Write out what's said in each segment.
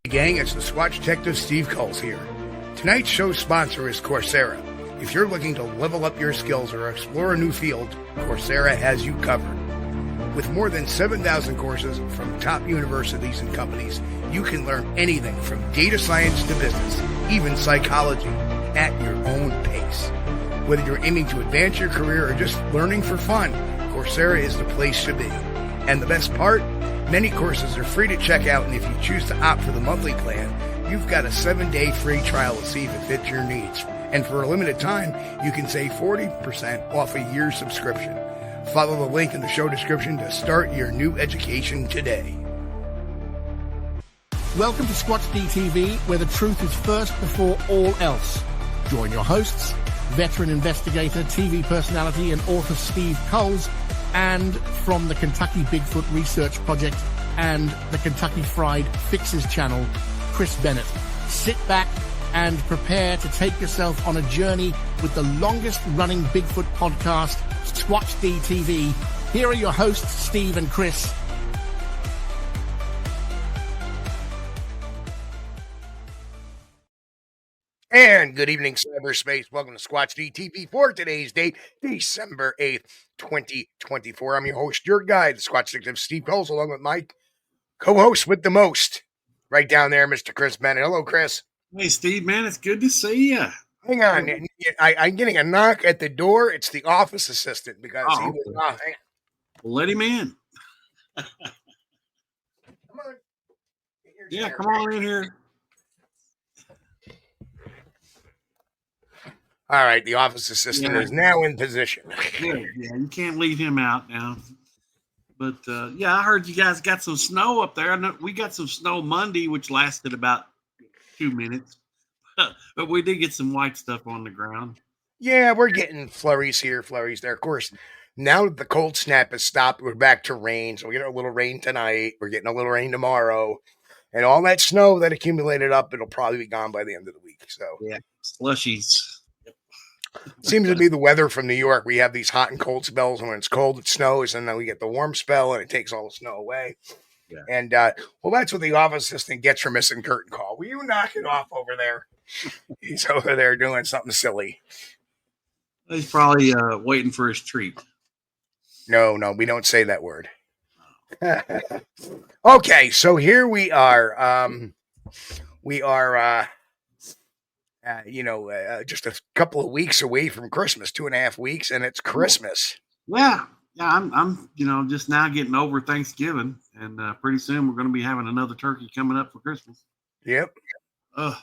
Gang, it's the Squatch Detective Steve Kulls here. Tonight's show sponsor is Coursera. If you're looking to level up your skills or explore a new field, Coursera has you covered. With more than 7,000 courses from top universities and companies, you can learn anything from data science to business, even psychology, at your own pace. Whether you're aiming to advance your career or just learning for fun, Coursera is the place to be. And the best part? Many courses are free to check out, and if you choose to opt for the monthly plan, you've got a 7-day free trial to see if it fits your needs. And for a limited time, you can save 40% off a year's subscription. Follow the link in the show description to start your new education today. Welcome to Squatch-D where the truth is first before all else. Join your hosts, veteran investigator, TV personality, and author Steve Kulls, and from the Kentucky Bigfoot Research Project and the Kentucky Fried Fixes channel, Chris Bennett. Sit back and prepare to take yourself on a journey with the longest-running Bigfoot podcast, Squatch-D. Here are your hosts, Steve and Chris. And good evening, cyberspace. Welcome to Squatch-D for today's date, December 8th, 2024. I'm your host, your guide, the Squatch Detective Steve Kulls, along with my co-host with the most, right down there, Mr. Chris Bennett. Hello, Chris. Hey, Steve, man, it's good to see you. Hang on. I'm getting a knock at the door. It's the office assistant because he was off. Well, let him in. Come on. Yeah, come on in here. All right, the office assistant is now in position. Yeah, you can't leave him out now. But, yeah, I heard you guys got some snow up there. I know we got some snow Monday, which lasted about 2 minutes. But we did get some white stuff on the ground. Yeah, we're getting flurries here, flurries there. Of course, now that the cold snap has stopped, we're back to rain. So we're getting a little rain tonight. We're getting a little rain tomorrow. And all that snow that accumulated up, it'll probably be gone by the end of the week. So yeah, slushies. Seems to be the weather from New York. We have these hot and cold spells. When it's cold, it snows, and then we get the warm spell, and it takes all the snow away. Yeah. And, well, that's what the office assistant gets for missing curtain call. Will you knock it off over there? He's over there doing something silly. He's probably waiting for his treat. No, we don't say that word. Okay, so here we are. Just a couple of weeks away from Christmas, 2.5 weeks, and it's Christmas. Yeah, I'm just now getting over Thanksgiving, and pretty soon we're going to be having another turkey coming up for Christmas. Yep. I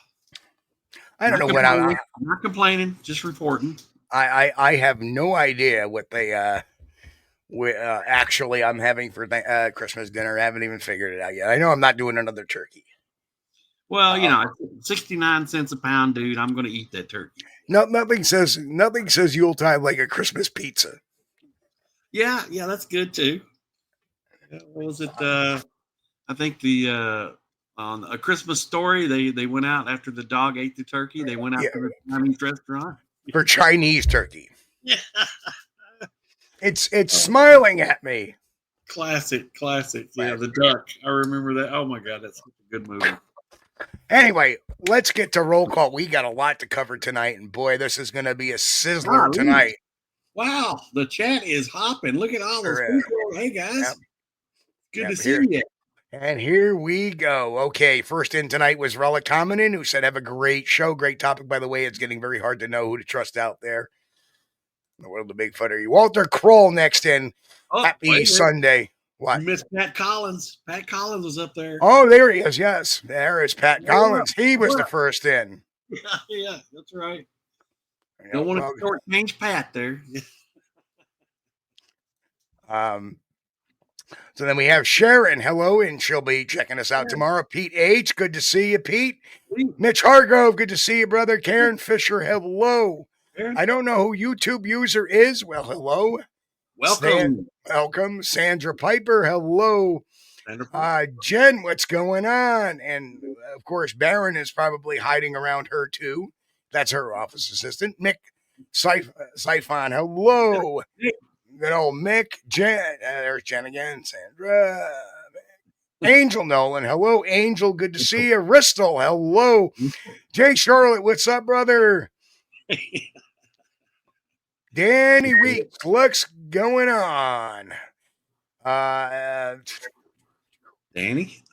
don't know what I'm not complaining, just reporting. I have no idea what they actually I'm having for Christmas dinner. I haven't even figured it out yet. I know I'm not doing another turkey. Well, 69 cents a pound, dude. I'm going to eat that turkey. Nothing says Yuletide like a Christmas pizza. Yeah, that's good too. What was it? I think on A Christmas Story, they went out after the dog ate the turkey. They went out to the Chinese restaurant for Chinese turkey. Yeah, it's smiling at me. Classic. Yeah, the duck. I remember that. Oh my God, that's such a good movie. Anyway, let's get to roll call. We got a lot to cover tonight, and boy, this is going to be a sizzler tonight. Wow, the chat is hopping. Look at all those people. Hey, guys. Good to see you. And here we go. Okay, first in tonight was Relic Hominin, who said, have a great show. Great topic, by the way. It's getting very hard to know who to trust out there. In the world of Bigfooter. Walter Kroll next in. Happy Sunday. What? You missed Pat Collins. Pat Collins was up there. Oh, there he is. Yes, there is Pat Collins. He was the first in. Yeah, that's right. Don't want to shortchange Pat there. So then we have Sharon. Hello, and she'll be checking us out tomorrow. Pete H. Good to see you, Pete. Mitch Hargrove. Good to see you, brother. Karen Fisher. Hello. I don't know who YouTube user is. Well, hello. Welcome. Sandra Piper. Hello. Jen, what's going on? And of course, Baron is probably hiding around her too. That's her office assistant. Mick Siphon. Hello. Good old Mick. Jen. There's Jen again. Sandra. Angel Nolan, hello, Angel. Good to see you. Ristel, hello. Jay Charlotte, what's up, brother? Danny Weeks, what's going on? Danny,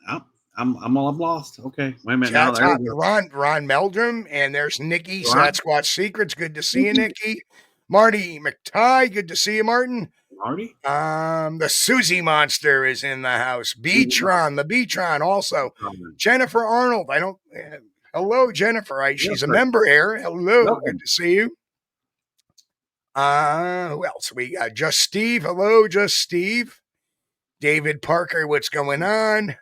I'm lost. Okay, wait a minute. Now Chat there top, we go. Ron Meldrum, and there's Nikki, Ron? Sasquatch Secrets. Good to see you, Nikki. Marty McTie, good to see you, Martin. Marty? The Susie Monster is in the house. Beatron, the Beatron also. Jennifer Arnold, hello, Jennifer. She's a member here. Hello, Welcome. good to see you. Who else? We got Just Steve. Hello, Just Steve. David Parker, what's going on?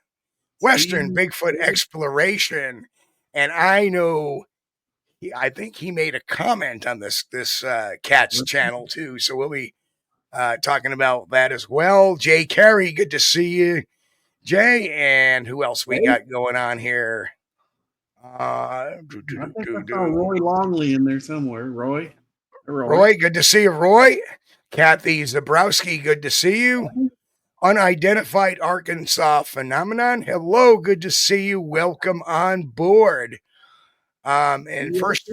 Western Bigfoot Exploration. And I know, I think he made a comment on this cat's channel too. So we'll be talking about that as well. Jay Carey, good to see you, Jay. And who else we got going on here? I think I saw Roy Longley in there somewhere. Roy, good to see you, Roy. Kathy Zabrowski, good to see you. Unidentified Arkansas Phenomenon, hello, good to see you. Welcome on board. And first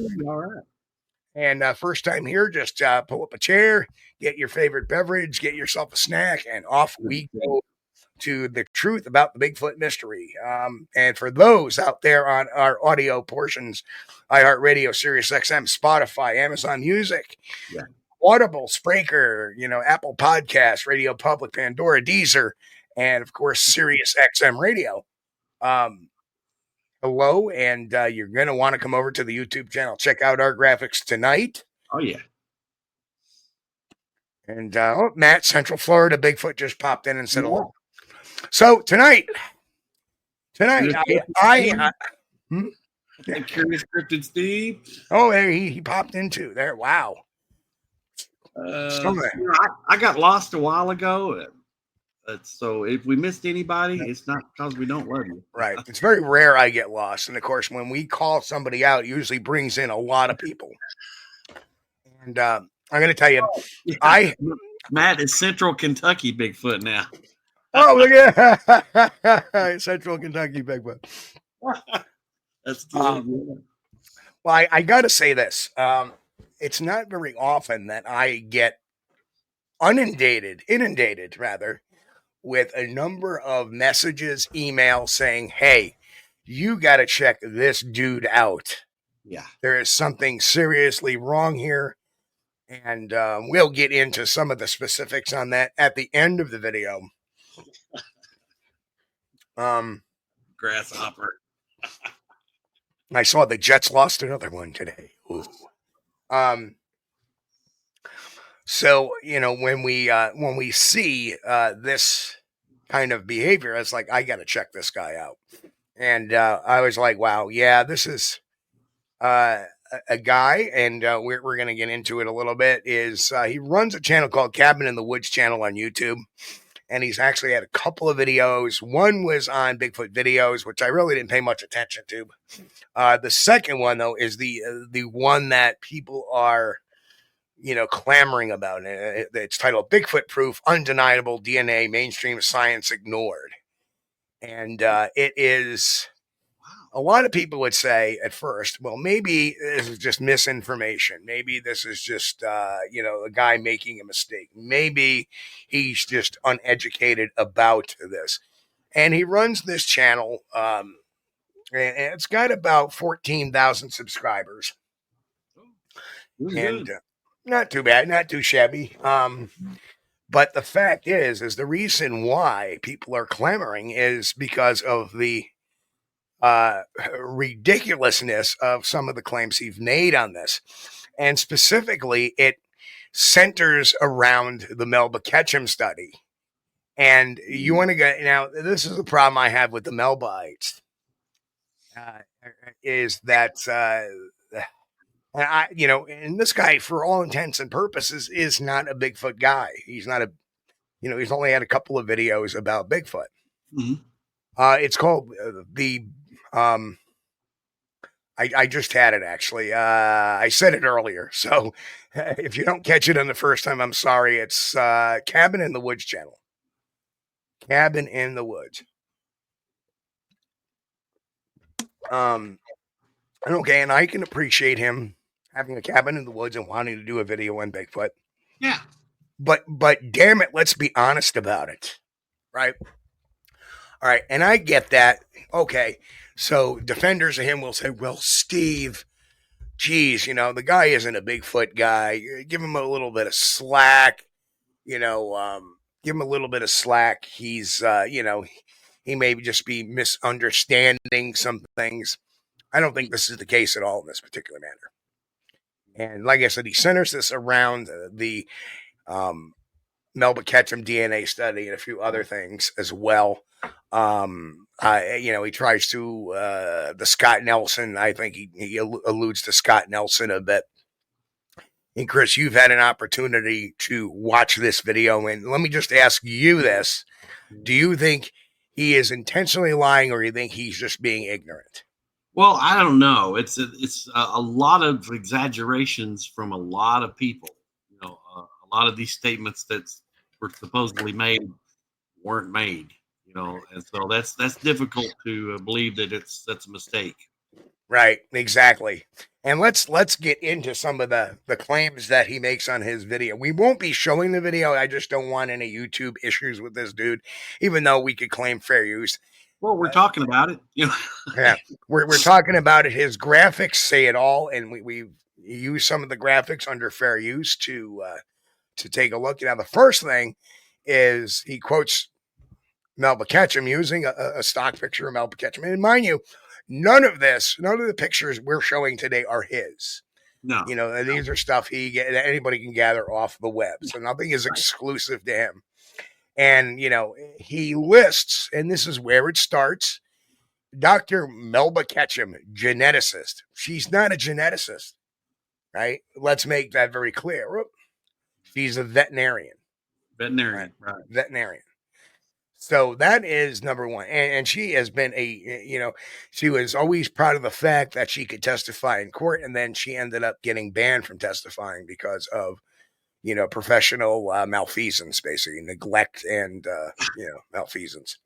time here, just pull up a chair, get your favorite beverage, get yourself a snack, and off we go to the truth about the Bigfoot mystery. And for those out there on our audio portions, iHeartRadio, SiriusXM, Spotify, Amazon Music, Audible, Spreaker, Apple Podcasts, Radio Public, Pandora, Deezer, and of course, SiriusXM Radio. Hello, and you're going to want to come over to the YouTube channel. Check out our graphics tonight. Oh, yeah. And Matt, Central Florida, Bigfoot just popped in and said hello. So tonight, Curious Cryptid Steve. Oh, he popped in too. There, wow. I got lost a while ago. So if we missed anybody, it's not because we don't love you. Right. It's very rare I get lost. And of course, when we call somebody out, it usually brings in a lot of people. And I'm going to tell you, Matt is Central Kentucky Bigfoot now. Oh, look at Central Kentucky Bigfoot. That's good. Well, I got to say this. It's not very often that I get inundated with a number of messages, emails saying, hey, you got to check this dude out. Yeah. There is something seriously wrong here. And we'll get into some of the specifics on that at the end of the video. Grasshopper. I saw the Jets lost another one today. Ooh. So, when we see this kind of behavior, it's like, I got to check this guy out. And I was like, wow, yeah, this is a guy, and we're going to get into it a little bit, is he runs a channel called Cabin in the Woods channel on YouTube. And he's actually had a couple of videos. One was on Bigfoot videos, which I really didn't pay much attention to. The second one, though, is the one that people are, clamoring about. It's titled Bigfoot Proof, Undeniable DNA, Mainstream Science Ignored. And it is, a lot of people would say at first, well, maybe this is just misinformation. Maybe this is just, a guy making a mistake. Maybe he's just uneducated about this. And he runs this channel, and it's got about 14,000 subscribers. And not too bad, not too shabby. But the fact is the reason why people are clamoring is because of the ridiculousness of some of the claims he's made on this. And specifically, it centers around the Melba Ketchum study. And you want to get, now, this is the problem I have with the Melbites, is that, and this guy, for all intents and purposes, is not a Bigfoot guy. He's not he's only had a couple of videos about Bigfoot. Mm-hmm. It's called I just had it, actually. I said it earlier. So if you don't catch it on the first time, I'm sorry. It's Cabin in the Woods channel. Cabin in the Woods. And okay, and I can appreciate him having a cabin in the woods and wanting to do a video on Bigfoot. Yeah. But damn it, let's be honest about it. Right? All right, and I get that. Okay, so defenders of him will say, well, Steve, geez, the guy isn't a Bigfoot guy. Give him a little bit of slack. Give him a little bit of slack. He's, he may just be misunderstanding some things. I don't think this is the case at all in this particular matter. And like I said, he centers this around the Melba Ketchum DNA study and a few other things as well. He tries to the Scott Nelson. I think he alludes to Scott Nelson a bit. And Chris, you've had an opportunity to watch this video, and let me just ask you this: do you think he is intentionally lying, or do you think he's just being ignorant? Well, I don't know. It's a lot of exaggerations from a lot of people. A lot of these statements that were supposedly made weren't made. And so that's difficult to believe that that's a mistake. Right, exactly. And let's get into some of the claims that he makes on his video. We won't be showing the video. I just don't want any YouTube issues with this dude, even though we could claim fair use. Well, we're talking about it. Yeah, we're talking about it. His graphics say it all, and we use some of the graphics under fair use to take a look. Now, the first thing is he quotes Melba Ketchum using a stock picture of Melba Ketchum. And mind you, none of the pictures we're showing today are his. No. These are stuff anybody can gather off the web. So nothing is exclusive to him. And, he lists, and this is where it starts, Dr. Melba Ketchum, geneticist. She's not a geneticist, right? Let's make that very clear. She's a veterinarian. Right. Veterinarian. So that is number one. And she has been she was always proud of the fact that she could testify in court. And then she ended up getting banned from testifying because of, professional malfeasance, basically neglect and, malfeasance.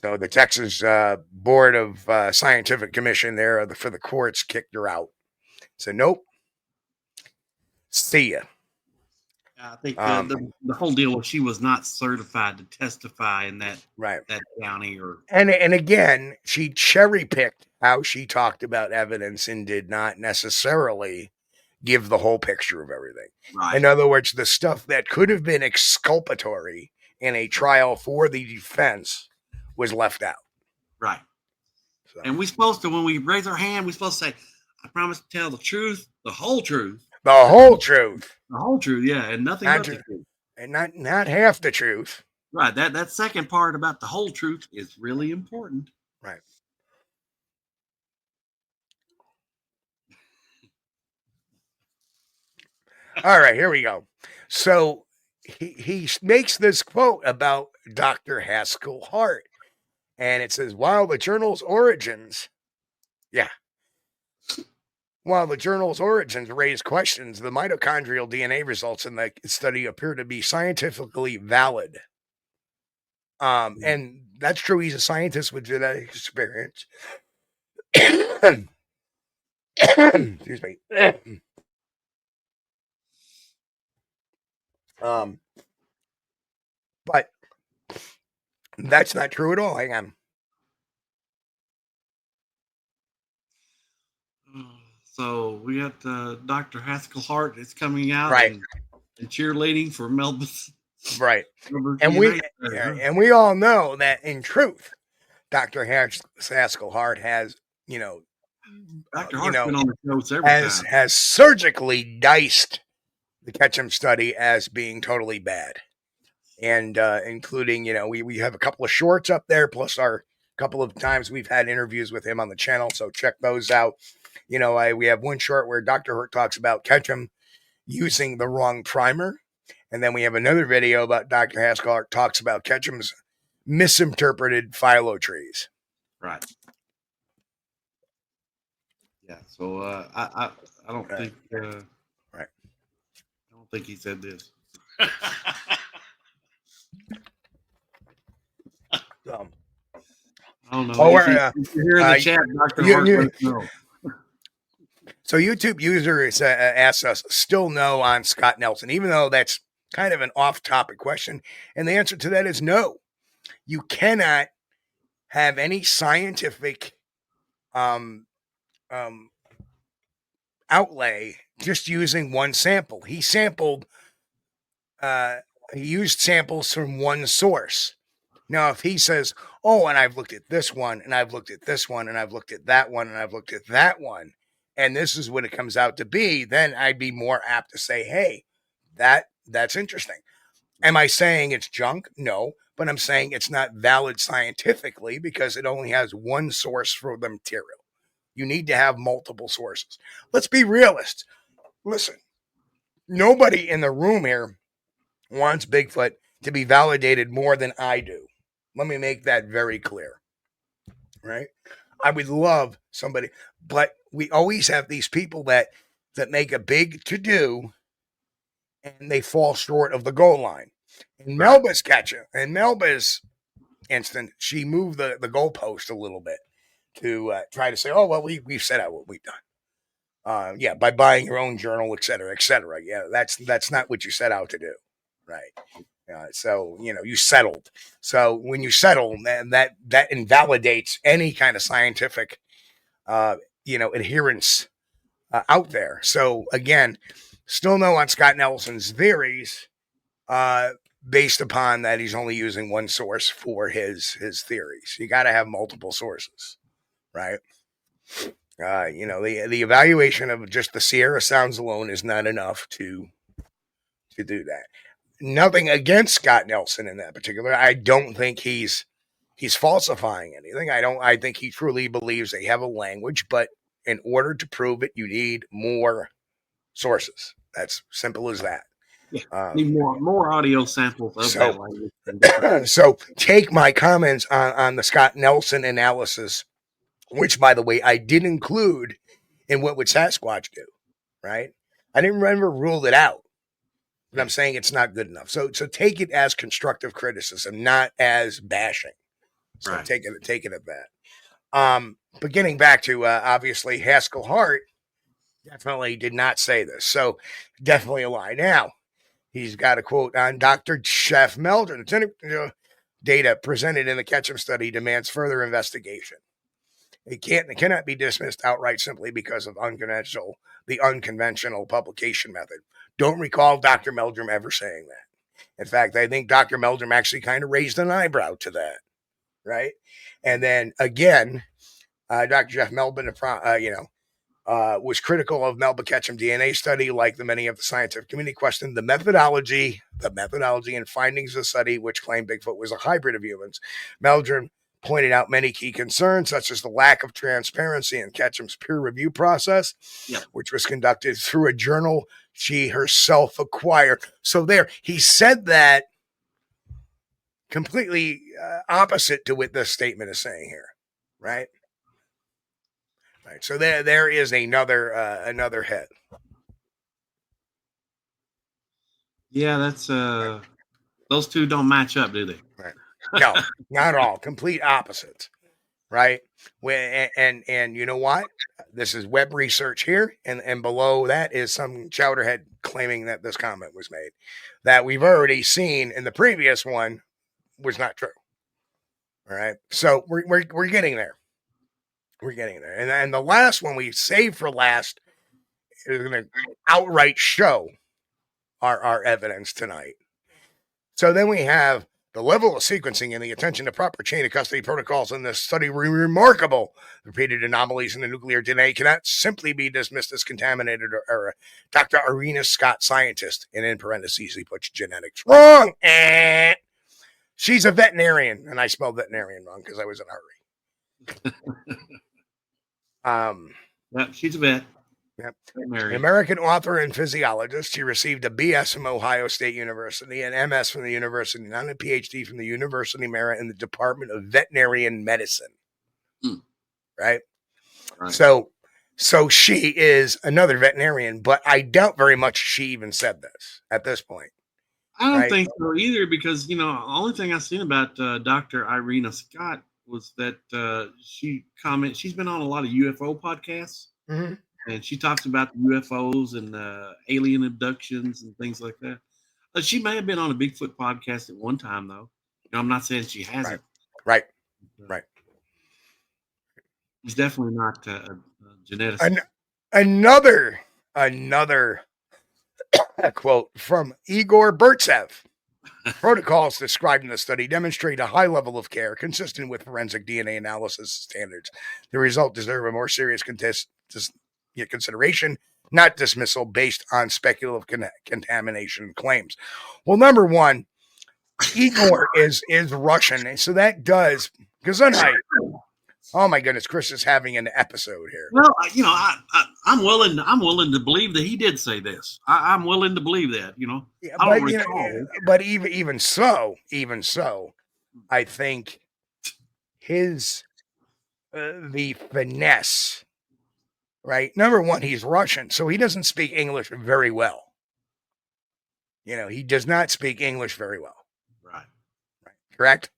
So the Texas Board of Scientific Commission there for the courts kicked her out. So nope. See ya. I think the whole deal was she was not certified to testify in that county and again, she cherry picked how she talked about evidence and did not necessarily give the whole picture of everything. Right. In other words, the stuff that could have been exculpatory in a trial for the defense was left out. Right. So. And we're supposed to, when we raise our hand, we're supposed to say, I promise to tell the truth, the whole truth. The whole truth. The whole truth, yeah, and nothing but the truth. And not half the truth. Right. That second part about the whole truth is really important. Right. All right, here we go. So he makes this quote about Dr. Haskell Hart. And it says, while the journal's origins raise questions, the mitochondrial DNA results in the study appear to be scientifically valid. And that's true. He's a scientist with genetic experience. Excuse me. But that's not true at all. Hang on. So we got Dr. Haskell Hart is coming out, right, and cheerleading for Melba's. Right, and we all know that in truth, Dr. Haskell Hart has, Dr. Hart's been on the show several times. Has surgically diced the Ketchum study as being totally bad, and including, we have a couple of shorts up there, plus our couple of times we've had interviews with him on the channel, so check those out. We have one short where Dr. Hurt talks about Ketchum using the wrong primer. And then we have another video about Dr. Haskell Hart talks about Ketchum's misinterpreted phyllo trees. Right. Yeah. So I don't think right. I don't think he said this. I don't know. Oh, if you're here in the chat, Dr. Hart, let us know. So YouTube users asked us, still no on Scott Nelson, even though that's kind of an off-topic question. And the answer to that is no. You cannot have any scientific outlay just using one sample. He used samples from one source. Now, if he says, oh, and I've looked at this one, and I've looked at this one, and I've looked at that one, and I've looked at that one, and this is what it comes out to be, then I'd be more apt to say, hey, that's interesting. Am I saying it's junk? No, but I'm saying it's not valid scientifically because it only has one source for the material. You need to have multiple sources. Let's be realists. Listen, nobody in the room here wants Bigfoot to be validated more than I do. Let me make that very clear, right? I would love somebody, but we always have these people that make a big to-do and they fall short of the goal line. In Melba's instant, she moved the goalpost a little bit to try to say, oh, well, we've set out what we've done. By buying your own journal, et cetera, et cetera. Yeah, that's not what you set out to do, right? So, you settled. So when you settle, then that invalidates any kind of scientific, adherence out there. So again, still no on Scott Nelson's theories, based upon that he's only using one source for his theories. You got to have multiple sources, right? The evaluation of just the Sierra Sounds alone is not enough to do that. Nothing against Scott Nelson in that particular. I don't think he's falsifying anything. I think he truly believes they have a language, but in order to prove it, you need more sources. That's simple as that. Yeah, need more audio samples of that language. So take my comments on the Scott Nelson analysis, which, by the way, I did include in what would Sasquatch do, right? I didn't ever rule it out. But I'm saying it's not good enough. So take it as constructive criticism, not as bashing. So take it at that. But getting back to obviously Haskell Hart definitely did not say this. So definitely a lie. Now he's got a quote on Dr. Jeff Meldrum. Data presented in the Ketchum study demands further investigation. It cannot be dismissed outright simply because of the unconventional publication method. Don't recall Dr. Meldrum ever saying that. In fact, I think Dr. Meldrum actually kind of raised an eyebrow to that, right? And then again, Dr. Jeff Meldrum, was critical of Melba Ketchum DNA study, like the many of the scientific community questioned the methodology and findings of the study, which claimed Bigfoot was a hybrid of humans. Meldrum pointed out many key concerns, such as the lack of transparency in Ketchum's peer review process, which was conducted through a journal she herself acquired. So there, he said that completely opposite to what this statement is saying here, right? Right. So there is another hit. Yeah, that's those two don't match up, do they? Right. No, not at all. Complete opposites. Right. And you know what? This is web research here, and below that is some chowderhead claiming that this comment was made that we've already seen in the previous one was not true. All right. So we're getting there. We're getting there. And the last one we saved for last is going to outright show our evidence tonight. So then we have the level of sequencing and the attention to proper chain of custody protocols in this study were remarkable. Repeated anomalies in the nuclear DNA cannot simply be dismissed as contaminated or Dr. Irina Scott, scientist, and in parentheses he puts genetics. Wrong! She's a veterinarian, and I spelled veterinarian wrong because I was in a hurry. Yep, she's a vet. Yep. American author and physiologist. She received a BS from Ohio State University, an MS from the university, not a PhD from the University of Maryland in the Department of Veterinarian Medicine. Right? So she is another veterinarian, but I doubt very much she even said this at this point. I don't think so either, because the only thing I've seen about Dr. Irina Scott was that she's been on a lot of UFO podcasts, Mm-hmm. and she talks about the UFOs and alien abductions and things like that. She may have been on a Bigfoot podcast at one time, though. I'm not saying she hasn't. Right. He's definitely not a geneticist. Another quote from Igor Burtsev. Protocols described in the study demonstrate a high level of care consistent with forensic DNA analysis standards. The result deserves a more serious consideration, not dismissal based on speculative contamination claims. Well, number one, Igor is Russian, so that does Gesundheit. Oh my goodness, Chris is having an episode here. Well, I'm willing to believe that he did say this. I'm willing to believe that. Yeah, I don't recall. But even so, I think his the finesse, right? Number one, he's Russian, so he doesn't speak English very well. He does not speak English very well. Right. Correct?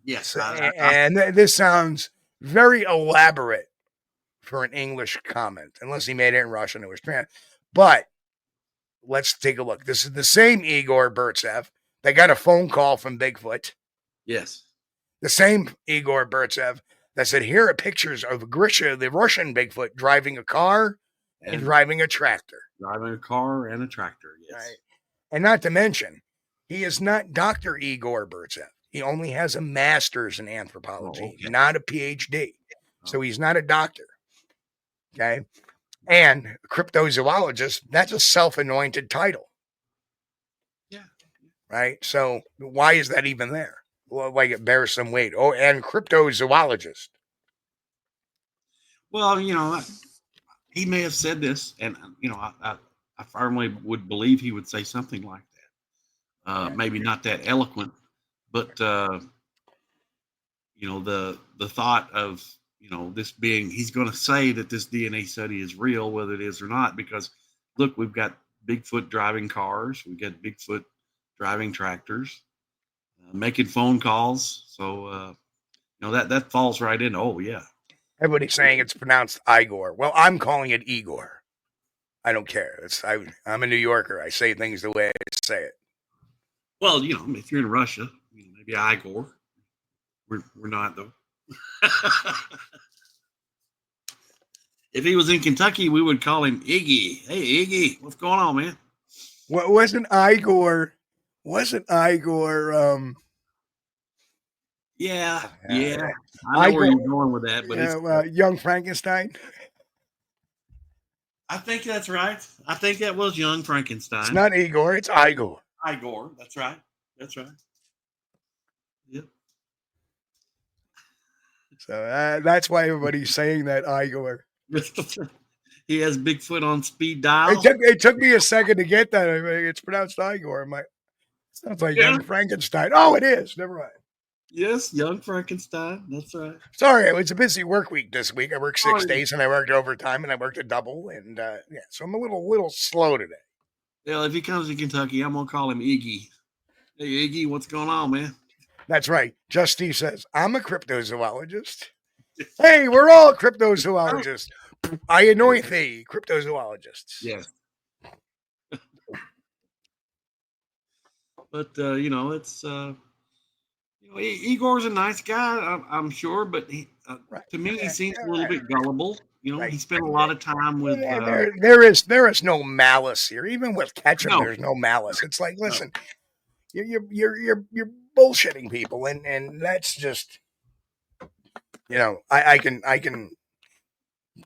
Yes. And this sounds very elaborate for an English comment, unless he made it in Russian. It was trans. But let's take a look. This is the same Igor Burtsev that got a phone call from Bigfoot. Yes. The same Igor Burtsev that said, here are pictures of Grisha, the Russian Bigfoot, driving a car and driving a tractor. Driving a car and a tractor, yes. Right. And not to mention, he is not Dr. Igor Burtsev. He only has a master's in anthropology, not a PhD. So he's not a doctor. Okay. And cryptozoologist, that's a self-anointed title. Yeah. Right. So why is that even there? Well, like it bears some weight. Oh, and cryptozoologist. Well, he may have said this, and I firmly would believe he would say something like that. Maybe not that eloquent, but the thought of this being, he's going to say that this DNA study is real, whether it is or not, because look, we've got Bigfoot driving cars, we've got Bigfoot driving tractors, making phone calls. So that falls right in. Oh yeah. Everybody's saying it's pronounced Igor. Well, I'm calling it Igor. I don't care. I'm a New Yorker. I say things the way I say it. Well, if you're in Russia, maybe Igor. We're not, though. If he was in Kentucky, we would call him Iggy. Hey, Iggy, what's going on, man? Wasn't Igor? Yeah. I know where you're going with that, but it's Young Frankenstein. I think that's right. I think that was Young Frankenstein. It's not Igor. It's Igor. Igor. That's right. Yep. So that's why everybody's saying that Igor. He has Bigfoot on speed dial. It took me a second to get that. I mean, it's pronounced Igor. Sounds like Young Frankenstein. Oh, it is. Never mind. Yes, Young Frankenstein. That's right. Sorry, it was a busy work week this week. I worked 6 days and I worked overtime and I worked a double. And so I'm a little slow today. Yeah, if he comes to Kentucky, I'm going to call him Iggy. Hey, Iggy, what's going on, man? That's right. Just Steve says, I'm a cryptozoologist. Hey, we're all cryptozoologists. I anoint thee, cryptozoologists. Yes. But, it's... Igor's a nice guy, I'm sure, but to me, he seems a little bit gullible. He spent a lot of time with. There is no malice here. Even with Ketchum, there's no malice. It's like, listen, you're bullshitting people, and that's just, I can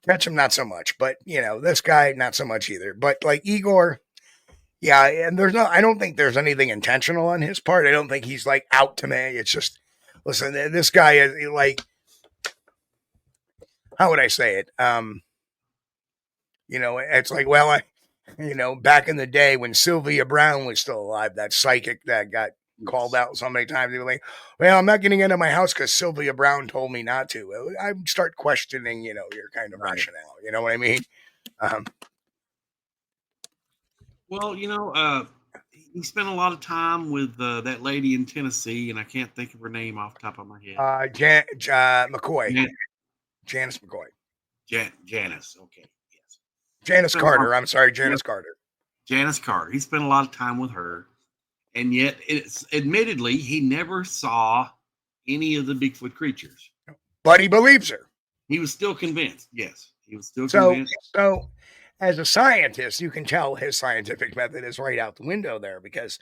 Ketchum not so much, but this guy not so much either. But like Igor. Yeah, and I don't think there's anything intentional on his part. I don't think he's like out to me. It's just, listen, this guy is like, how would I say it? It's like, well, back in the day when Sylvia Brown was still alive, that psychic that got called out so many times, they were like, well, I'm not getting into my house because Sylvia Brown told me not to. I would start questioning, your kind of rationale. You know what I mean? Well, he spent a lot of time with that lady in Tennessee, and I can't think of her name off the top of my head. McCoy. Janice McCoy. Janice. Okay. Yes. Janice Carter. I'm sorry, Janice Carter. Janice Carter. He spent a lot of time with her, and yet, admittedly, he never saw any of the Bigfoot creatures. But he believes her. He was still convinced. Yes, he was still convinced. So, as a scientist, you can tell his scientific method is right out the window there because,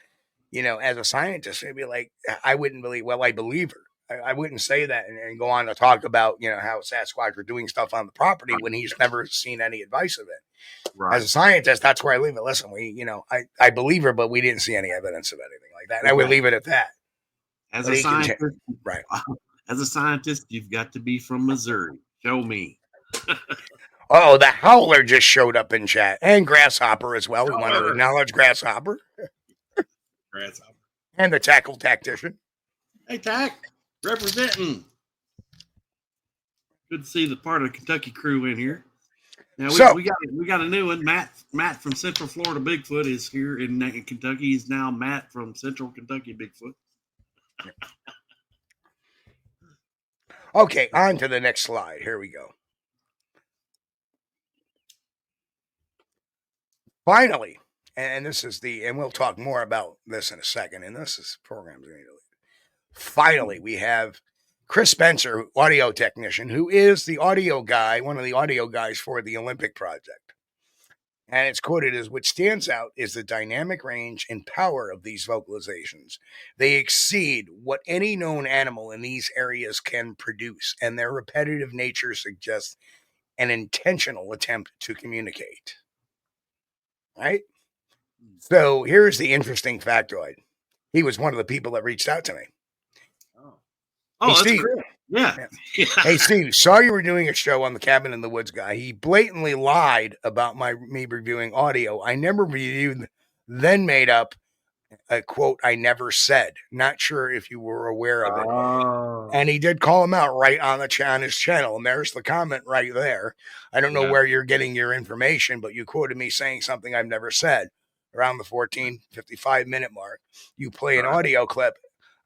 as a scientist, it'd be like, I wouldn't believe, I believe her. I wouldn't say that and go on to talk about, how Sasquatch were doing stuff on the property when he's never seen any advice of it. Right. As a scientist, that's where I leave it. Listen, I believe her, but we didn't see any evidence of anything like that. And I would leave it at that. As a scientist, right. As a scientist, you've got to be from Missouri. Show me. Oh, the Howler just showed up in chat. And Grasshopper as well. We want to acknowledge Grasshopper. Grasshopper. And the Tackle Tactician. Hey, Tack. Representing. Good to see the part of the Kentucky crew in here. Now we got a new one. Matt from Central Florida Bigfoot is here in Kentucky. He's now Matt from Central Kentucky Bigfoot. Okay, on to the next slide. Here we go. Finally, and this is and we'll talk more about this in a second, and this is programs. Finally, we have Chris Spencer, audio technician, who is the audio guy, one of the audio guys for the Olympic project. And it's quoted as, what stands out is the dynamic range and power of these vocalizations. They exceed what any known animal in these areas can produce, and their repetitive nature suggests an intentional attempt to communicate. Right? So here's the interesting factoid. He was one of the people that reached out to me. Oh, hey, that's Steve. Great. Yeah. Hey, Steve, saw you were doing a show on the Cabin in the Woods guy. He blatantly lied about me reviewing audio. I never reviewed, then made up a quote I never said. Not sure if you were aware of it. Oh. And he did call him out right on his channel. And there's the comment right there. I don't know where you're getting your information, but you quoted me saying something I've never said. Around the 14:55 minute mark, you play an audio clip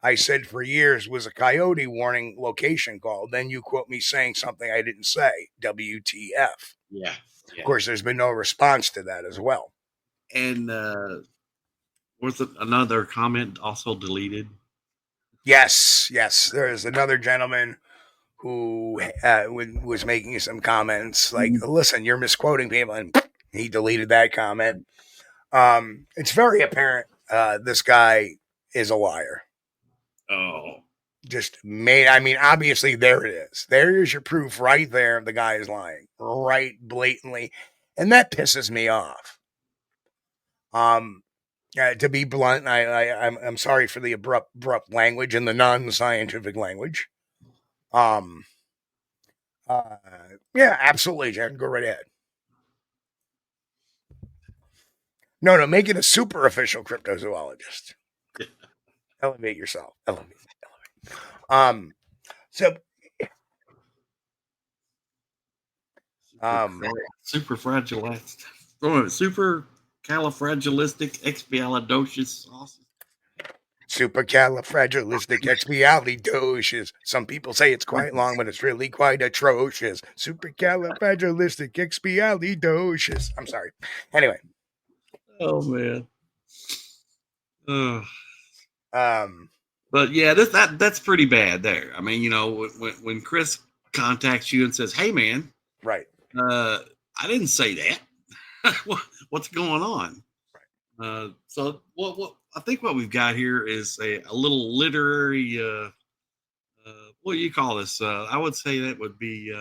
I said for years was a coyote warning location call. Then you quote me saying something I didn't say. WTF. Yeah. Of course, there's been no response to that as well. And was it another comment also deleted? Yes. There's another gentleman who was making some comments like, listen, you're misquoting people. And he deleted that comment. It's very apparent this guy is a liar. Oh, obviously there it is. There is your proof right there. The guy is lying right blatantly. And that pisses me off. To be blunt, I'm sorry for the abrupt language and the non-scientific language. Yeah, absolutely, Jen. Go right ahead. No, make it a super official cryptozoologist. Elevate yourself. Elevate. Super califragilistic expialidocious. Some people say it's quite long, but it's really quite atrocious. Supercalifragilisticexpialidocious. I'm sorry. Anyway. Oh man. But yeah, that's pretty bad there. I mean, when Chris contacts you and says, "Hey, man, right? I didn't say that. What's going on?" Right. So what I think what we've got here is a little literary. What do you call this? I would say that would be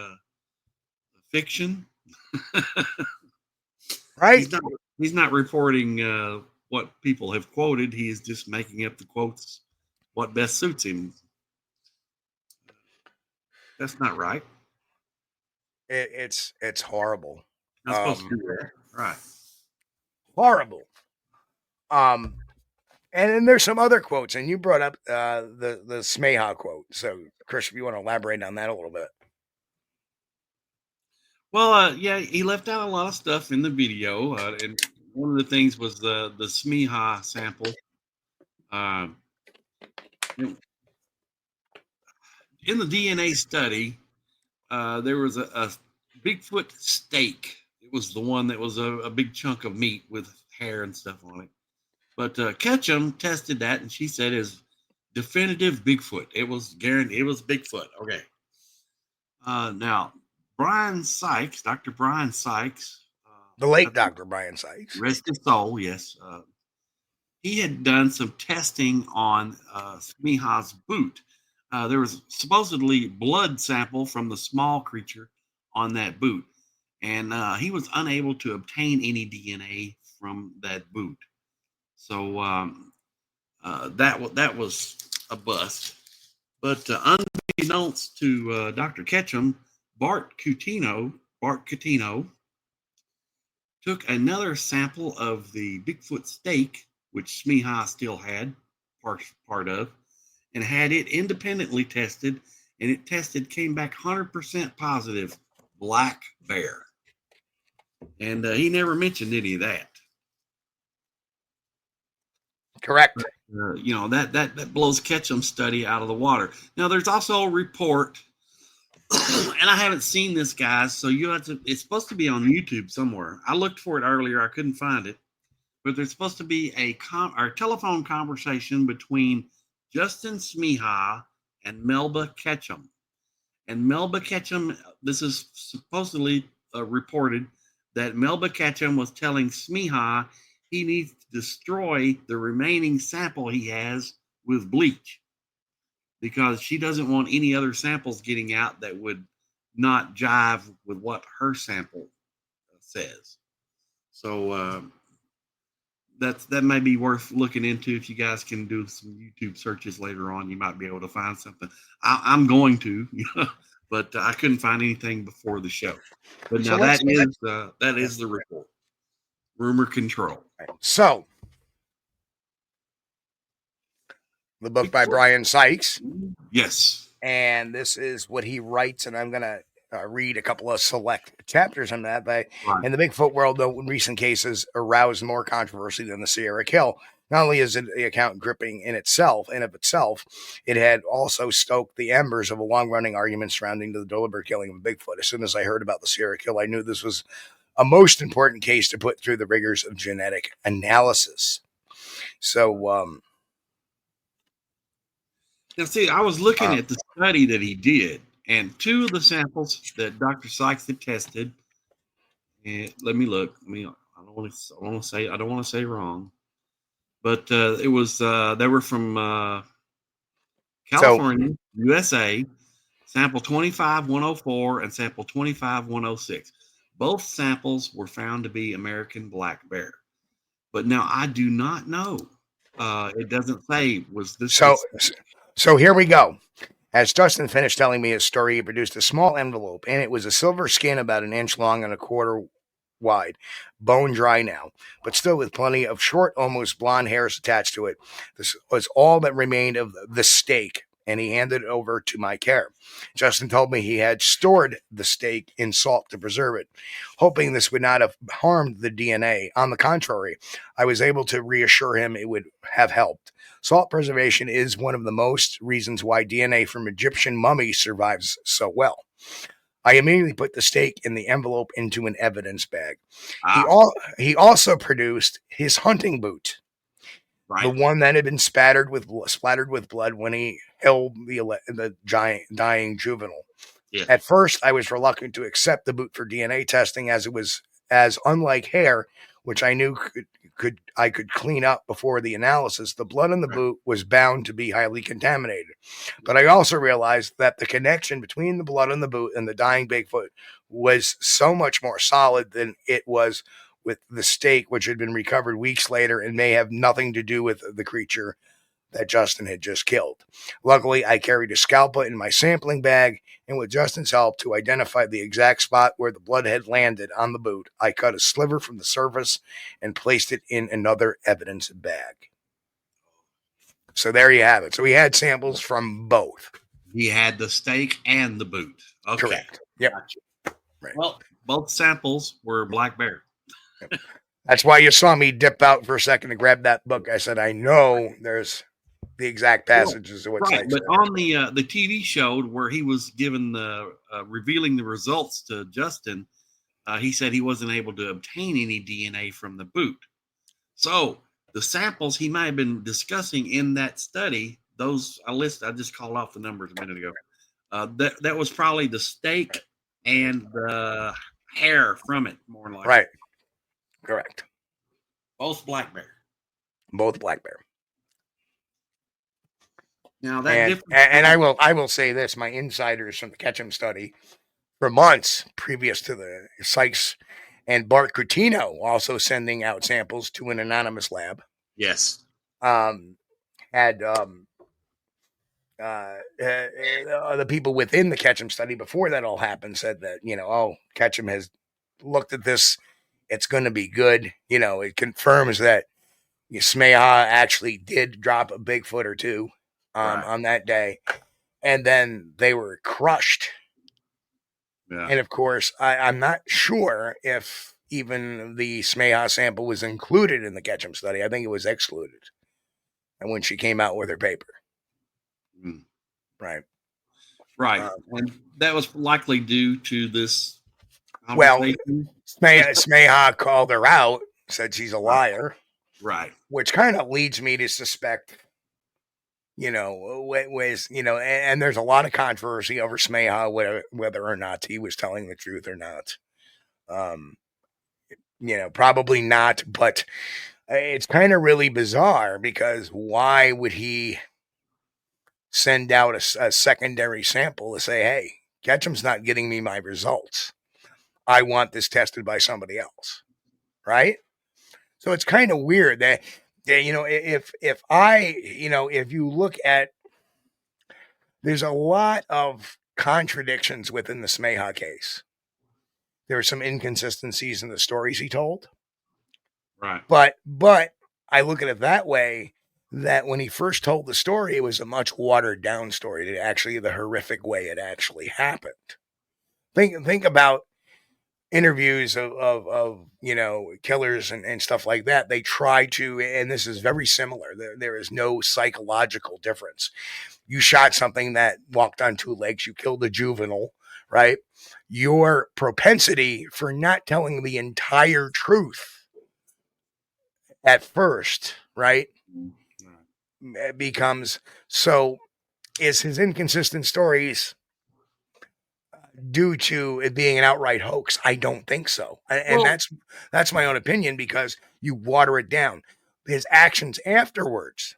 fiction. Right. He's not reporting what people have quoted. He's just making up the quotes. What best suits him. That's not right. It's horrible. Not supposed to do that. Right. Horrible. And then there's some other quotes, and you brought up the Smiha quote. So, Chris, if you want to elaborate on that a little bit. Well, yeah, he left out a lot of stuff in the video, and one of the things was the Smiha sample. In the DNA study, there was a Bigfoot steak. It was the one that was a big chunk of meat with hair and stuff on it. But Ketchum tested that, and she said is definitive Bigfoot. It was guaranteed. It was Bigfoot. Okay. Now, Brian Sykes, Dr. Brian Sykes, The late Dr. Brian Sykes. rest his soul, yes. He had done some testing on Smiha's boot. There was supposedly blood sample from the small creature on that boot, and he was unable to obtain any DNA from that boot. So that was a bust. But unbeknownst to Dr. Ketchum, Bart Coutinho took another sample of the Bigfoot steak, which Smiha still had part of, and had it independently tested, and it came back 100% positive black bear. And he never mentioned any of that. Correct. That blows Ketchum's study out of the water. Now, there's also a report, and I haven't seen this, guys, so you have to. It's supposed to be on YouTube somewhere. I looked for it earlier, I couldn't find it, but there's supposed to be a telephone conversation between Justin Smiha and Melba Ketchum. And Melba Ketchum, this is supposedly reported that Melba Ketchum was telling Smiha he needs to destroy the remaining sample he has with bleach because she doesn't want any other samples getting out that would not jive with what her sample says. So that may be worth looking into. If you guys can do some YouTube searches later on, you might be able to find something. I'm going to, but I couldn't find anything before the show. But now that is the report. Rumor control. So, the book by Brian Sykes. Yes. And this is what he writes, and I'm going to read a couple of select chapters on that. But in the Bigfoot world, though, in recent cases aroused more controversy than the Sierra Kill. Not only is the account gripping in itself, it had also stoked the embers of a long-running argument surrounding the deliberate killing of Bigfoot. As soon as I heard about the Sierra Kill, I knew this was a most important case to put through the rigors of genetic analysis. So, now see, I was looking at the study that he did, and two of the samples that Dr. Sykes had tested. And let me look. I don't want to say wrong, but it was they were from California, USA. Sample 25104 and sample 25106. Both samples were found to be American black bear. But now I do not know. It doesn't say was this. So here we go. As Justin finished telling me his story, he produced a small envelope, and it was a silver skin about 1 inch long and 1/4 wide, bone dry now, but still with plenty of short, almost blonde hairs attached to it. This was all that remained of the steak, and he handed it over to my care. Justin told me he had stored the steak in salt to preserve it, hoping this would not have harmed the DNA. On the contrary, I was able to reassure him it would have helped. Salt preservation is one of the most reasons why DNA from Egyptian mummies survives so well. I immediately put the steak in the envelope into an evidence bag. He also produced his hunting boot. Right. The one that had been splattered with blood when he killed the giant dying juvenile. Yeah. At first, I was reluctant to accept the boot for DNA testing, as it was unlike hair, which I knew I could clean up before the analysis. The blood in the boot was bound to be highly contaminated. But I also realized that the connection between the blood in the boot and the dying Bigfoot was so much more solid than it was with the steak, which had been recovered weeks later and may have nothing to do with the creature that Justin had just killed. Luckily, I carried a scalpel in my sampling bag, and with Justin's help to identify the exact spot where the blood had landed on the boot, I cut a sliver from the surface and placed it in another evidence bag. So there you have it. So he had samples from both. He had the steak and the boot. Okay. Correct. Yep. Gotcha. Right. Well, both samples were black bear. That's why you saw me dip out for a second to grab that book. I said, I know there's the exact passages of what Right, Snake but said. on the TV show where he was given the revealing the results to Justin, he said he wasn't able to obtain any DNA from the boot. So the samples he might have been discussing in that study, those I just called off the numbers a minute ago. That was probably the steak and the hair from it, more than likely. Right. Correct. Both black bear. Both black bear. Now that and I will say this: my insiders from the Ketchum study, for months previous to the Sykes and Bart Cretino also sending out samples to an anonymous lab. Yes. Had the people within the Ketchum study before that all happened said that, Ketchum has looked at this. It's going to be good. It confirms that Smiha actually did drop a Bigfoot or two on that day. And then they were crushed. Yeah. And of course, I'm not sure if even the Smiha sample was included in the Ketchum study. I think it was excluded. And when she came out with her paper. Mm. Right. Right. And that was likely due to this. Well, Smiha called her out, said she's a liar. Right. Which kind of leads me to suspect, and there's a lot of controversy over Smiha, whether or not he was telling the truth or not. Probably not, but it's kind of really bizarre because why would he send out a secondary sample to say, hey, Ketchum's not getting me my results. I want this tested by somebody else. Right? So it's kind of weird that, if you look at, there's a lot of contradictions within the Smiha case. There are some inconsistencies in the stories he told. Right. But I look at it that way, that when he first told the story, it was a much watered down story. Actually, the horrific way it actually happened. Think about interviews of killers and stuff like that. They try to, and this is very similar. There is no psychological difference. You shot something that walked on two legs. You killed a juvenile, right? Your propensity for not telling the entire truth at first, right, becomes, so is his inconsistent stories due to it being an outright hoax? I don't think so. And that's my own opinion, because you water it down. His actions afterwards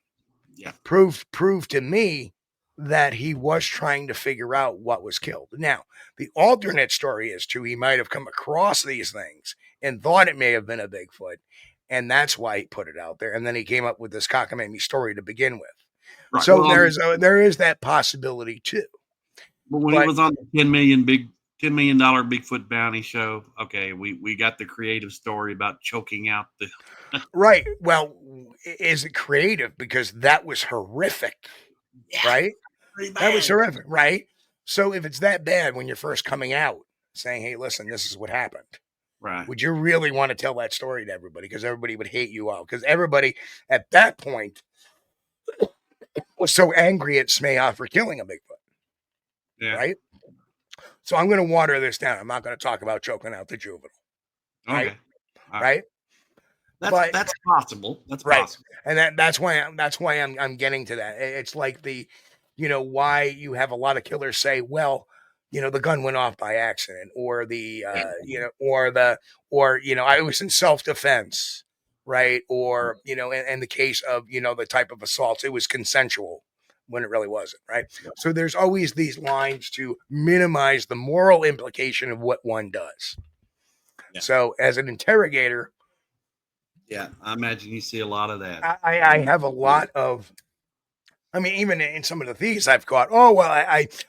proved to me that he was trying to figure out what was killed. Now, the alternate story is he might have come across these things and thought it may have been a Bigfoot, and that's why he put it out there. And then he came up with this cockamamie story to begin with. Right. So there is that possibility too. But when he was on the $10 million Bigfoot bounty show, okay, we got the creative story about choking out the right. Well, is it creative? Because that was horrific, right? That was horrific, right? So if it's that bad when you're first coming out saying, hey, listen, this is what happened. Right. Would you really want to tell that story to everybody? Because everybody would hate you out. Because everybody at that point was so angry at Smiha for killing a Bigfoot. Yeah. Right? So I'm going to water this down. I'm not going to talk about choking out the juvenile. Okay. Right? That's possible. That's right. possible. And that's why I'm getting to that. It's like why you have a lot of killers say, well, the gun went off by accident, or I was in self-defense, right? Or, in the case of, the type of assaults, it was consensual when it really wasn't, right? Yeah. So there's always these lines to minimize the moral implication of what one does. Yeah. So as an interrogator, yeah, I imagine you see a lot of that. I have a lot of, even in some of the thieves I've caught, oh, well,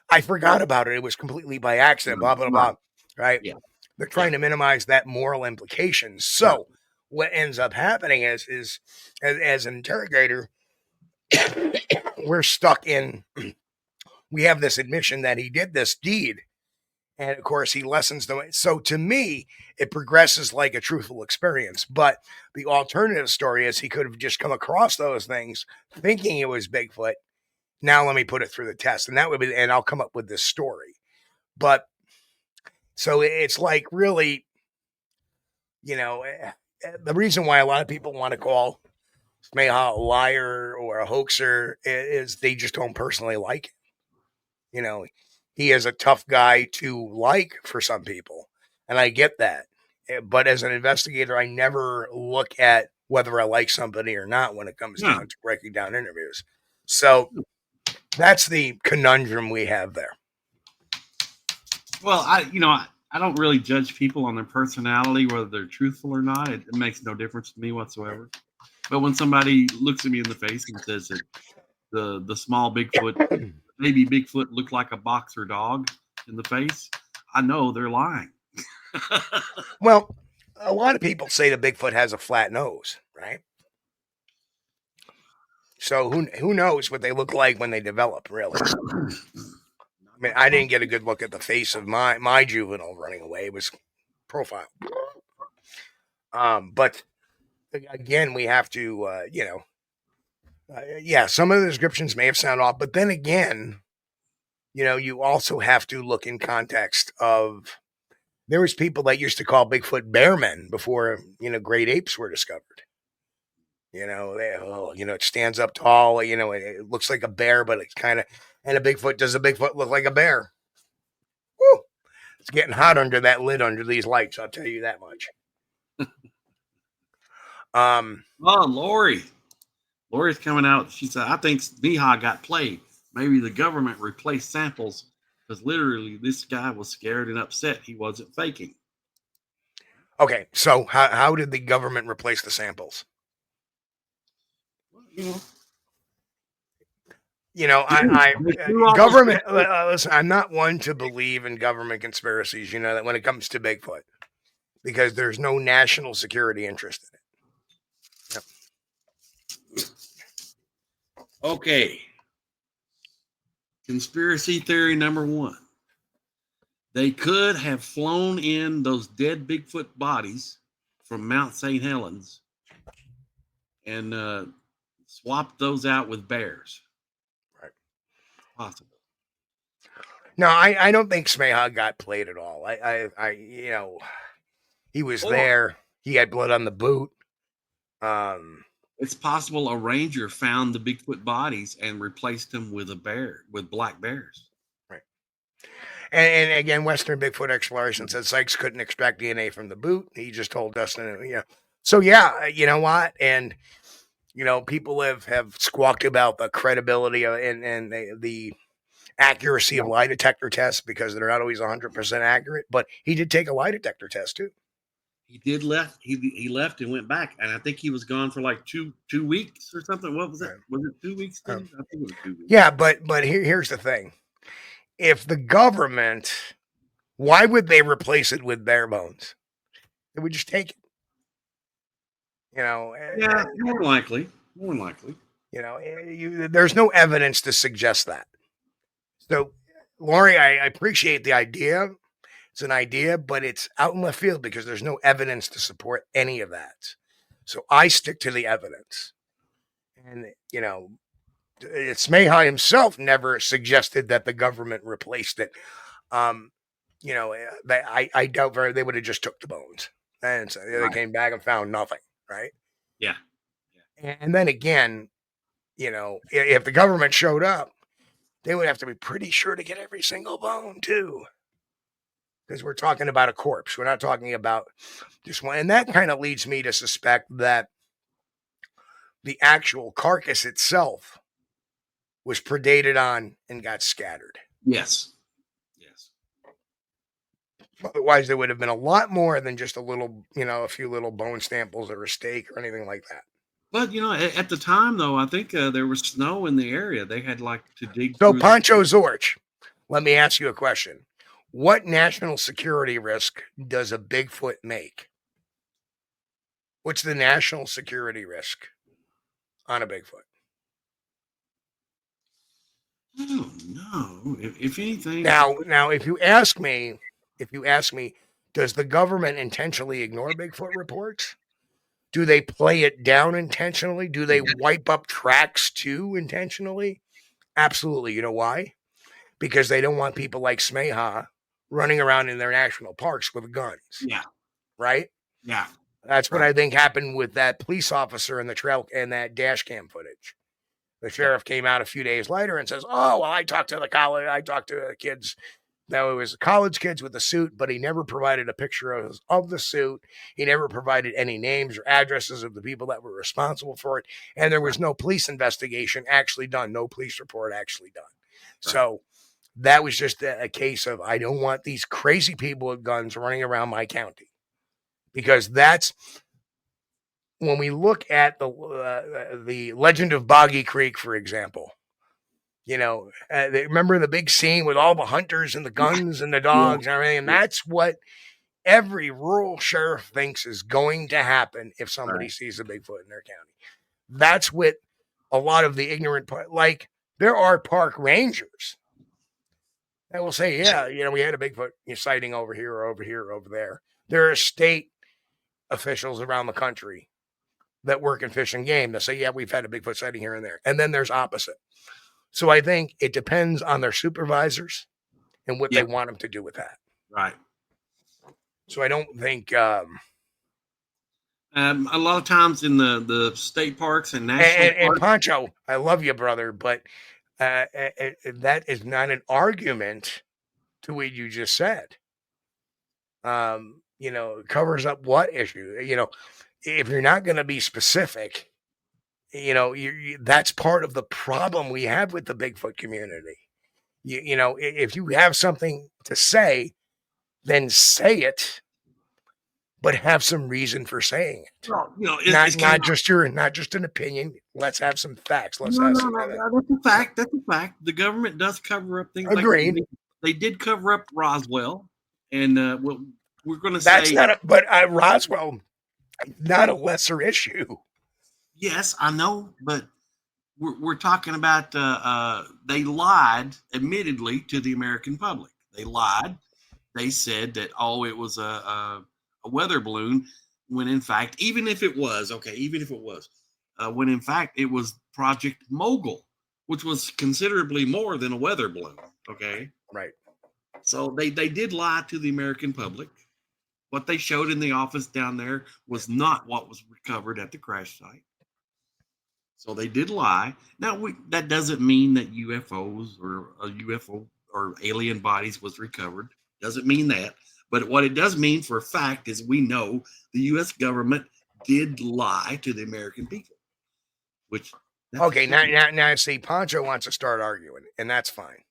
I forgot about it. It was completely by accident, blah, blah, blah, right? Yeah. They're trying to minimize that moral implication. So what ends up happening is as an interrogator, we're stuck in, we have this admission that he did this deed, And of course, he lessens them. So to me, it progresses like a truthful experience. But the alternative story is he could have just come across those things thinking it was Bigfoot. Now let me put it through the test. And that would be, and I'll come up with this story. But so it's like really, the reason why a lot of people want to call Smiha a liar or a hoaxer is they just don't personally like him. He is a tough guy to like for some people, and I get that. But as an investigator, I never look at whether I like somebody or not when it comes down to breaking down interviews. So that's the conundrum we have there. Well, I don't really judge people on their personality, whether they're truthful or not. It makes no difference to me whatsoever. But when somebody looks at me in the face and says that the small Bigfoot, maybe Bigfoot looked like a boxer dog in the face, I know they're lying. Well, a lot of people say that Bigfoot has a flat nose, right? So who knows what they look like when they develop, really? I mean, I didn't get a good look at the face of my juvenile running away. It was profile. But again, we have to, some of the descriptions may have sounded off, but then again, you also have to look in context of there was people that used to call Bigfoot bear men before, great apes were discovered. It stands up tall, it looks like a bear, but it's kind of, and does a Bigfoot look like a bear? Woo! It's getting hot under that lid under these lights, I'll tell you that much. Lori's coming out. She said, I think Smiha got played. Maybe the government replaced samples because literally this guy was scared and upset. He wasn't faking. Okay, so how did the government replace the samples? Government. Listen, I'm not one to believe in government conspiracies. That when it comes to Bigfoot, because there's no national security interest in it. Yep. Okay. Conspiracy theory number 1. They could have flown in those dead Bigfoot bodies from Mount St. Helens and swapped those out with bears. Right. Possible. No, I don't think Smiha got played at all. He was there. He had blood on the boot. It's possible a ranger found the Bigfoot bodies and replaced them with with black bears. Right. And again, Western Bigfoot Exploration said Sykes couldn't extract DNA from the boot. He just told Dustin, So you know what? And people have squawked about the credibility and the accuracy of lie detector tests because they're not always 100% accurate. But he did take a lie detector test too. He did left. He left and went back, and I think he was gone for like two weeks or something. What was that? Was it 2 weeks? I think it was 2 weeks. Yeah, but here's the thing: if the government, why would they replace it with bare bones? They would just take it. Yeah, more likely. There's no evidence to suggest that. So, Lori, I appreciate the idea. It's an idea, but it's out in left field because there's no evidence to support any of that. So I stick to the evidence. And, Smiha himself never suggested that the government replaced it. I doubt they would have just took the bones. And so they came back and found nothing, right? Yeah. And then again, if the government showed up, they would have to be pretty sure to get every single bone too. Because we're talking about a corpse. We're not talking about just one. And that kind of leads me to suspect that the actual carcass itself was predated on and got scattered. Yes. Otherwise, there would have been a lot more than just a few little bone samples or a steak or anything like that. But, at the time, though, I think there was snow in the area. They had to dig. So, Pancho Zorch, let me ask you a question. What national security risk does a Bigfoot make? What's the national security risk on a Bigfoot? I don't know. If anything. Now, if you ask me, if you ask me, does the government intentionally ignore Bigfoot reports? Do they play it down intentionally? Do they wipe up tracks too intentionally? Absolutely. You know why? Because they don't want people like Smiha running around in their national parks with guns. Yeah. Right? Yeah. That's what I think happened with that police officer in the trail and that dash cam footage. The sheriff came out a few days later and says, oh, well, I talked to the kids. Now, it was college kids with a suit, but he never provided a picture of the suit. He never provided any names or addresses of the people that were responsible for it. And there was no police investigation actually done, no police report actually done. Right. So that was just a case of, I don't want these crazy people with guns running around my county. Because that's when we look at the legend of Boggy Creek, for example. You know, remember the big scene with all the hunters and the guns and the dogs and everything? And that's what every rural sheriff thinks is going to happen if somebody sees a Bigfoot in their county. That's what a lot of the ignorant, like there are park rangers that will say, yeah, you know, we had a Bigfoot sighting over here or over here or over there. There are state officials around the country that work in fish and game that say, yeah, we've had a Bigfoot sighting here and there. And then there's opposite. So I think it depends on their supervisors and what they want them to do with that. Right. So I don't think a lot of times in the state parks and national parks. And Pancho, I love you, brother, but that is not an argument to what you just said. You know, it covers up what issue? You know, if you're not going to be specific, you know, that's part of the problem we have with the Bigfoot community. You know, if you have something to say, then say it, but have some reason for saying it. Well, you know, not just an opinion. Let's have some facts. Let's have some. That's a fact. That's a fact. The government does cover up things. Agreed. Like they did cover up Roswell, and we're going to say that's not. But Roswell, not a lesser issue. Yes, I know, but we're talking about they lied, admittedly, to the American public. They lied. They said that it was a weather balloon, when in fact, even if it was, when in fact it was Project Mogul, which was considerably more than a weather balloon. Okay, right. So they did lie to the American public. What they showed in the office down there was not what was recovered at the crash site. So they did lie. Now, that doesn't mean that UFOs or a UFO or alien bodies was recovered. Doesn't mean that. But what it does mean for a fact is we know the U.S. government did lie to the American people. Okay, now see, Pancho wants to start arguing, and that's fine.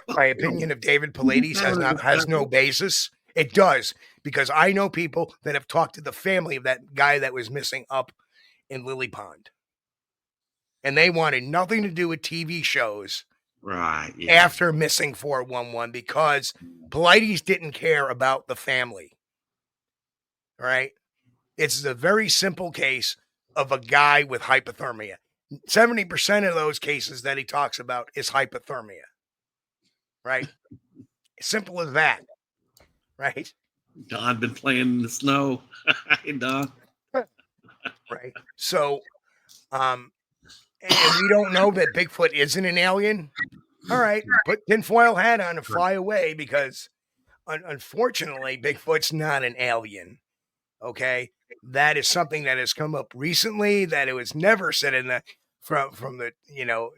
My opinion of David Paulides has no basis. It does, because I know people that have talked to the family of that guy that was missing up in Lily Pond. And they wanted nothing to do with TV shows after missing 411 because Paulides didn't care about the family. All right? It's a very simple case of a guy with hypothermia. 70% of those cases that he talks about is hypothermia. Right? Simple as that. Right? Don been playing in the snow. Hey, Don. Right. So, and we don't know that Bigfoot isn't an alien. All right. Put tinfoil hat on and fly away because unfortunately, Bigfoot's not an alien. Okay. That is something that has come up recently that it was never said in the, from the, you know.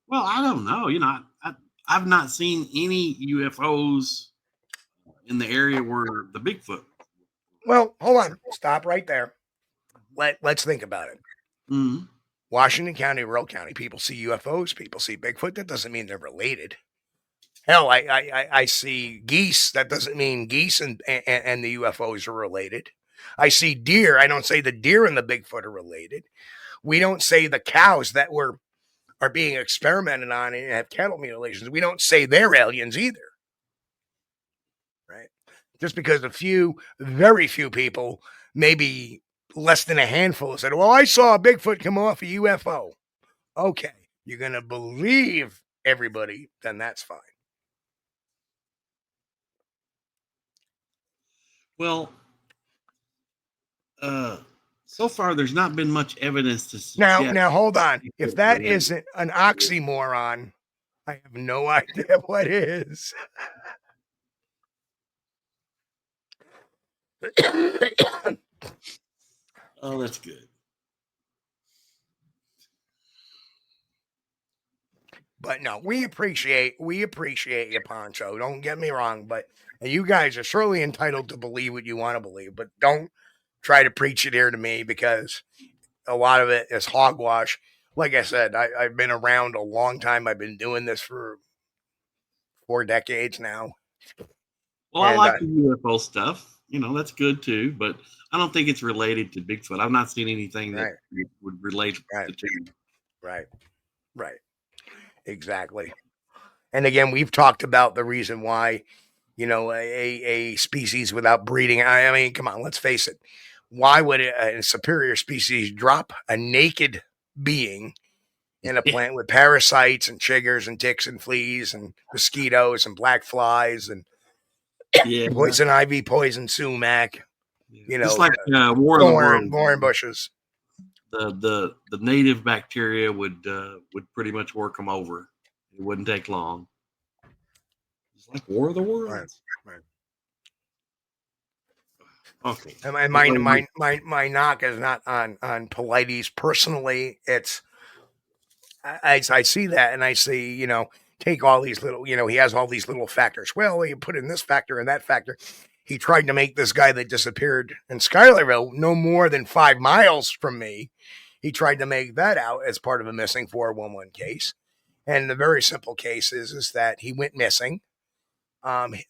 Well, I don't know. You know, I've not seen any UFOs in the area where the Bigfoot. Well, hold on. Stop right there. Let's think about it. Mm-hmm. Washington County, rural county, people see UFOs, people see Bigfoot. That doesn't mean they're related. Hell, I see geese. That doesn't mean geese and the UFOs are related. I see deer. I don't say the deer and the Bigfoot are related. We don't say the cows that are being experimented on and have cattle mutilations. We don't say they're aliens either. Right? Just because very few people, maybe less than a handful, said, well, I saw a Bigfoot come off a UFO. Okay, you're going to believe everybody, then that's fine. Well, so far there's not been much evidence to Now, suggest. hold on. If that isn't an oxymoron, I have no idea what is. Oh, that's good. But no, we appreciate you, Poncho. Don't get me wrong, but you guys are surely entitled to believe what you want to believe, but don't try to preach it here to me, because a lot of it is hogwash. Like I said, I've been around a long time. I've been doing this for 4 decades now. Well, I like the UFO stuff. That's good too, but I don't think it's related to Bigfoot. I've not seen anything that would relate to two. Right. Exactly. And again, we've talked about the reason why, a species without breeding. I mean, come on, let's face it. Why would a superior species drop a naked being in a plant with parasites and chiggers and ticks and fleas and mosquitoes and black flies and poison ivy, poison sumac? It's like War of the Worlds. Thorn bushes. The native bacteria would pretty much work them over. It wouldn't take long. It's like War of the Worlds. Right. Okay. And my knock is not on Polites personally. It's I see that and I see, take all these little, he has all these little factors. Well, you put in this factor and that factor. He tried to make this guy that disappeared in Schuylerville no more than 5 miles from me. He tried to make that out as part of a missing 411 case. And the very simple case is that he went missing.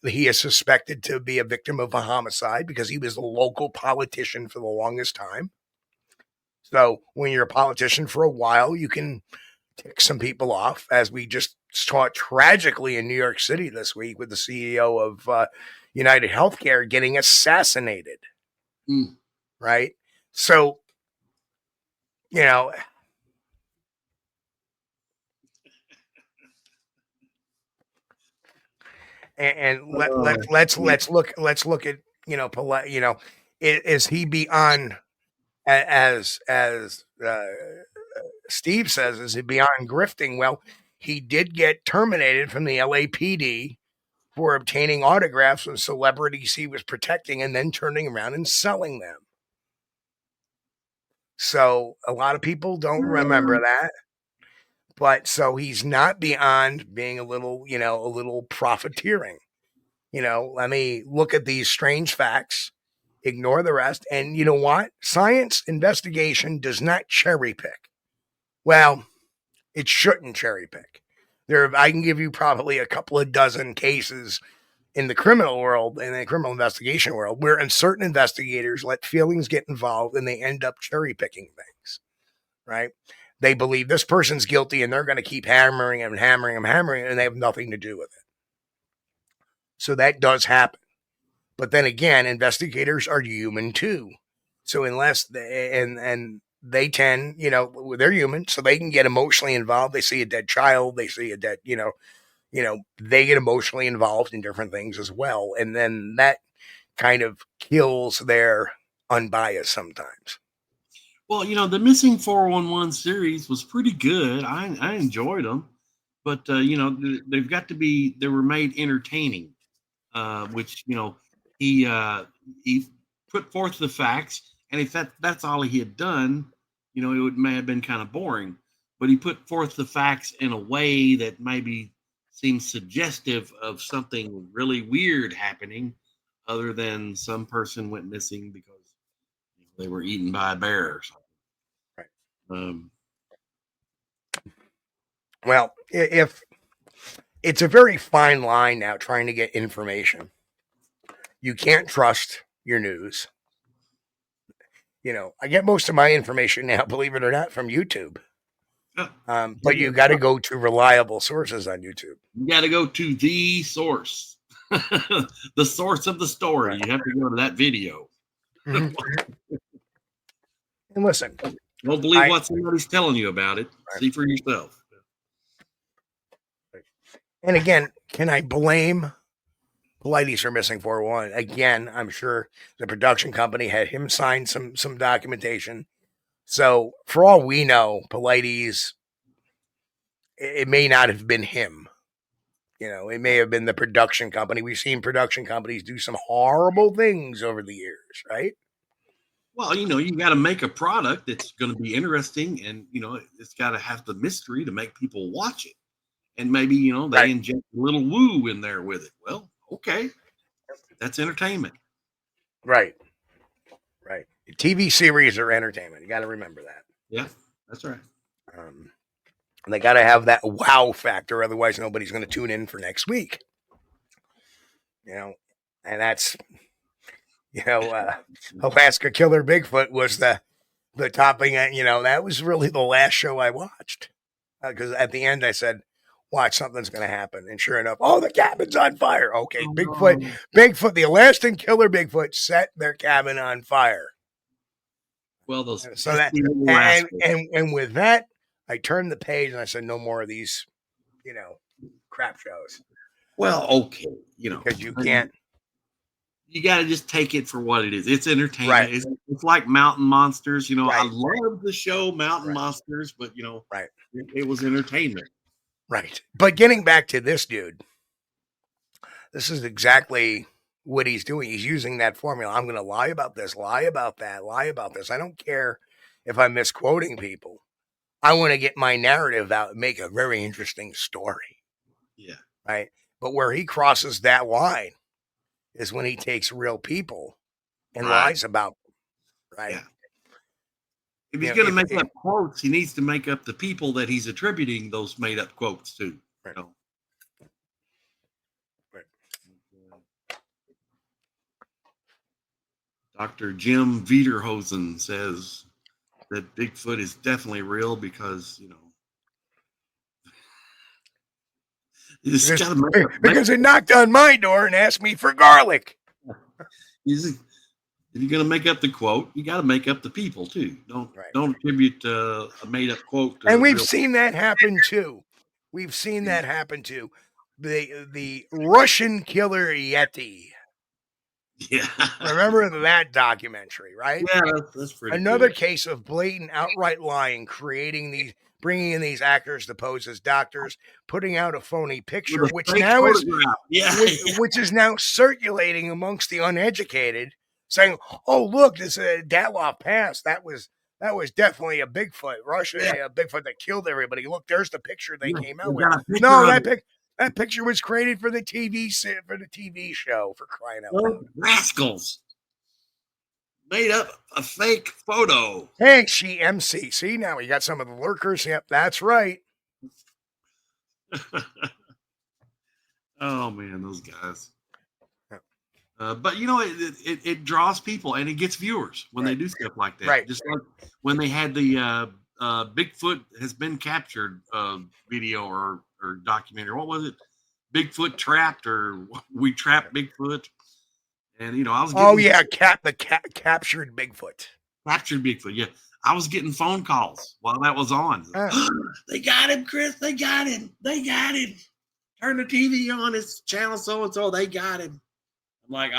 He is suspected to be a victim of a homicide because he was a local politician for the longest time. So when you're a politician for a while, you can tick some people off, as we just saw tragically in New York City this week with the CEO of United Healthcare getting assassinated. Right? So, and let's look at, polite, is he beyond, as Steve says, is he beyond grifting? Well, he did get terminated from the LAPD for obtaining autographs of celebrities he was protecting and then turning around and selling them. So a lot of people don't remember that. But so he's not beyond being a little profiteering. Let me look at these strange facts, ignore the rest. And you know what? Science investigation does not cherry pick. Well, it shouldn't cherry pick. I can give you probably a couple of dozen cases in the criminal world, in the criminal investigation world, where certain investigators let feelings get involved and they end up cherry picking things, right? They believe this person's guilty and they're going to keep hammering him, and they have nothing to do with it. So that does happen. But then again, investigators are human too. So unless they tend, they're human, so they can get emotionally involved. They see a dead child, they see a dead, they get emotionally involved in different things as well. And then that kind of kills their unbiased sometimes. Well, the Missing 411 series was pretty good. I enjoyed them, but they've got to be. They were made entertaining, which he put forth the facts, and if that's all he had done, it may have been kind of boring. But he put forth the facts in a way that maybe seems suggestive of something really weird happening, other than some person went missing because they were eaten by a bear or something. Right. Well, if it's a very fine line now trying to get information. You can't trust your news. I get most of my information now, believe it or not, from YouTube. But you got to go to reliable sources on YouTube. You got to go to the source, the source of the story. Right. You have to go to that video. Mm-hmm. And listen, don't believe what somebody's telling you about it. Right. See for yourself. And again, can I blame Polites for Missing 411. Again, I'm sure the production company had him sign some documentation. So for all we know, Polites, it may not have been him. It may have been the production company. We've seen production companies do some horrible things over the years, right? Well, you got to make a product that's going to be interesting, and it's got to have the mystery to make people watch it. And maybe they inject a little woo in there with it. Well, okay, that's entertainment. Right. TV series are entertainment. You got to remember that. Yeah, that's right. And they got to have that wow factor, otherwise nobody's going to tune in for next week. And that's. Alaska Killer Bigfoot was the topping. That was really the last show I watched, because at the end I said, "Watch, something's going to happen," and sure enough, the cabin's on fire. Okay, Bigfoot, the Alaskan Killer Bigfoot set their cabin on fire. Well, those and with that, I turned the page and I said, "No more of these, crap shows." Well, okay, because you can't. You got to just take it for what it is. It's entertainment. Right. It's like Mountain Monsters. I love the show Mountain Monsters, but it was entertainment. Right. But getting back to this dude, this is exactly what he's doing. He's using that formula. I'm going to lie about this, lie about that, lie about this. I don't care if I'm misquoting people. I want to get my narrative out and make a very interesting story. Yeah. Right. But where he crosses that line is when he takes real people and lies about them, right? Yeah. If he's going to make up quotes, he needs to make up the people that he's attributing those made-up quotes to. Right. Dr. Jim Viederhosen says that Bigfoot is definitely real because, because it knocked on my door and asked me for garlic. If you're going to make up the quote, you got to make up the people too. Don't attribute a made up quote. And we've seen that happen too. The Russian killer Yeti. Yeah. Remember that documentary, right? Yeah, that's pretty Another case of blatant outright lying, bringing in these actors to pose as doctors, putting out a phony picture, which is now circulating amongst the uneducated, saying, "Oh, look, this Dyatlov Pass. That was definitely a Bigfoot, Russia, a Bigfoot that killed everybody. Look, there's the picture they came out with. No, that picture was created for the TV show, for crying out loud. Rascals made up a fake photo. Hey, she MC. See, now we got some of the lurkers. Yep, that's right. Oh man, those guys. But it draws people and it gets viewers when they do stuff like that. Right. Just like when they had the Bigfoot has been captured video or documentary. What was it? Bigfoot trapped, or we trapped Bigfoot. And I was getting captured Bigfoot. Captured Bigfoot, yeah. I was getting phone calls while that was on. They got him, Chris. They got him. Turn the TV on. It's channel so and so. They got him. I'm like,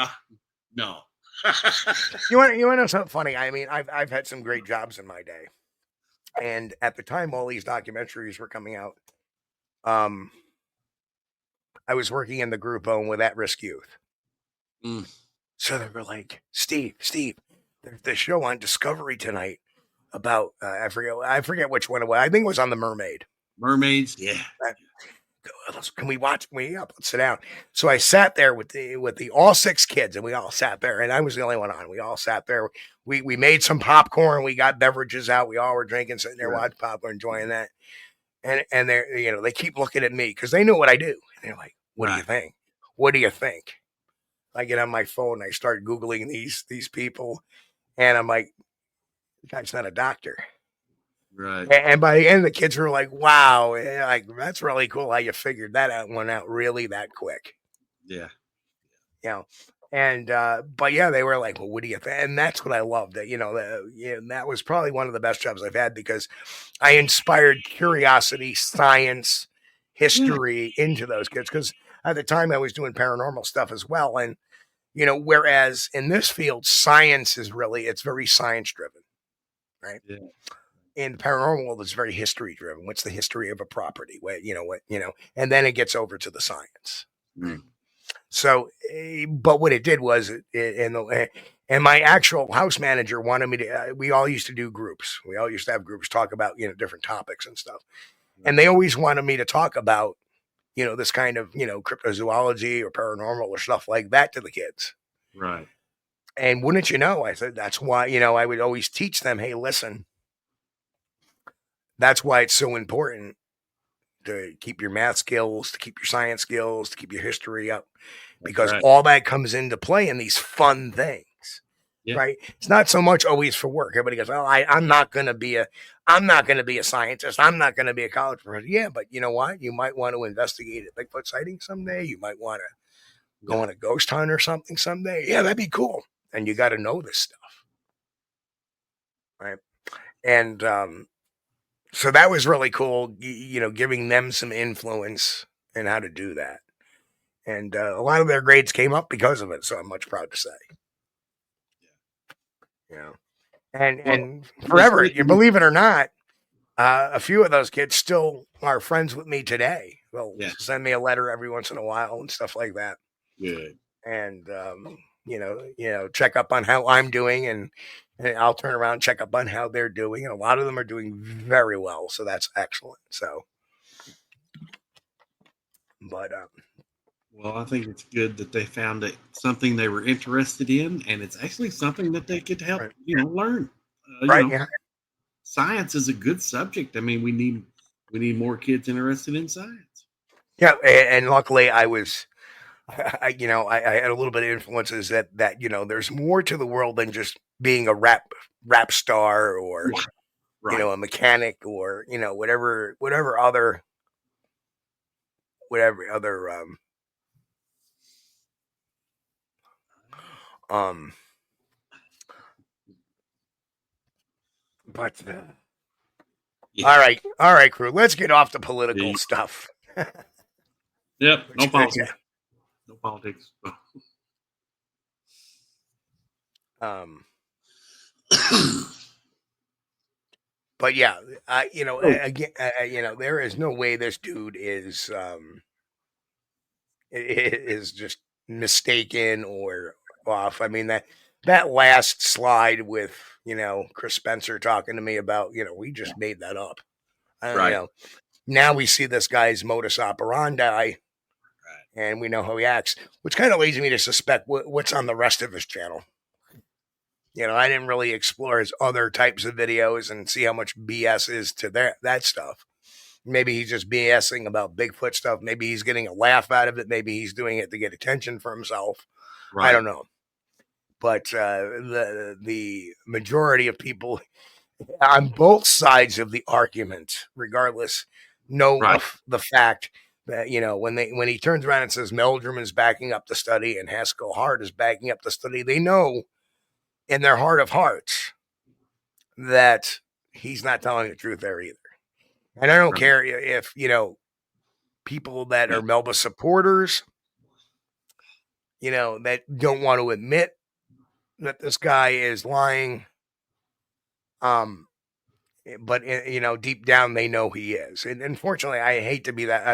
no. You want to know something funny? I mean, I've had some great jobs in my day, and at the time all these documentaries were coming out, I was working in the group home with at-risk youth. So they were like, Steve, there's this show on Discovery tonight about I forget which one it was. I think it was on the mermaids. Yeah. Can we watch? Let's sit down. So I sat there with the all 6 kids, and we all sat there, and I was the only one on. We all sat there. We made some popcorn. We got beverages out. We all were drinking, sitting there watching popcorn, enjoying that. And they keep looking at me because they know what I do. And they're like, "What do you think? What do you think?" I get on my phone. I start Googling these people, and I'm like, "The guy's not a doctor." Right. And by the end, the kids were like, "Wow, like that's really cool how you figured that one out really that quick." Yeah. And but yeah, they were like, "Well, what do you think?" And that's what I loved. That was probably one of the best jobs I've had because I inspired curiosity, science, history into those kids. Because at the time I was doing paranormal stuff as well. And, whereas in this field, science is really, it's very science driven, right? Yeah. In the paranormal world, it's very history driven. What's the history of a property? And then it gets over to the science. Right? So, but what it did was, and my actual house manager wanted me to, we all used to do groups. We all used to have groups talk about, different topics and stuff. And they always wanted me to talk about, this kind of, cryptozoology or paranormal or stuff like that to the kids. Right. And wouldn't you know, I said, that's why, I would always teach them, hey, listen, that's why it's so important to keep your math skills, to keep your science skills, to keep your history up, because all that comes into play in these fun things, right? It's not so much always for work. Everybody goes, "Oh, I'm not going to be a scientist. I'm not going to be a college professor." Yeah, but you know what? You might want to investigate a Bigfoot sighting someday. You might want to go on a ghost hunt or something someday. Yeah, that'd be cool. And you got to know this stuff, right? And so that was really cool, giving them some influence in how to do that. And a lot of their grades came up because of it. So I'm much proud to say. And forever, you believe it or not, a few of those kids still are friends with me today. They'll send me a letter every once in a while and stuff like that. Good. And, check up on how I'm doing, and I'll turn around and check up on how they're doing. And a lot of them are doing very well. So that's excellent. So, but, well, I think it's good that they found something they were interested in, and it's actually something that they could help, learn. Science is a good subject. I mean, we need more kids interested in science. Yeah, and luckily I was, I had a little bit of influences that there's more to the world than just being a rap star or a mechanic or whatever other. But all right, crew. Let's get off the political stuff. Yep, no politics. No politics. But yeah, again, there is no way this dude is just mistaken or off. I mean, that last slide with, Chris Spencer talking to me about, we just made that up. I don't know. Now we see this guy's modus operandi, and we know how he acts, which kind of leads me to suspect what's on the rest of his channel. I didn't really explore his other types of videos and see how much BS is to that stuff. Maybe he's just BSing about Bigfoot stuff. Maybe he's getting a laugh out of it. Maybe he's doing it to get attention for himself. I don't know. But the majority of people on both sides of the argument, regardless, know of the fact that, when he turns around and says Meldrum is backing up the study and Haskell Hart is backing up the study, they know in their heart of hearts that he's not telling the truth there either. And I don't care if, people that are Melba supporters, that don't want to admit that this guy is lying. But deep down they know he is. And unfortunately, I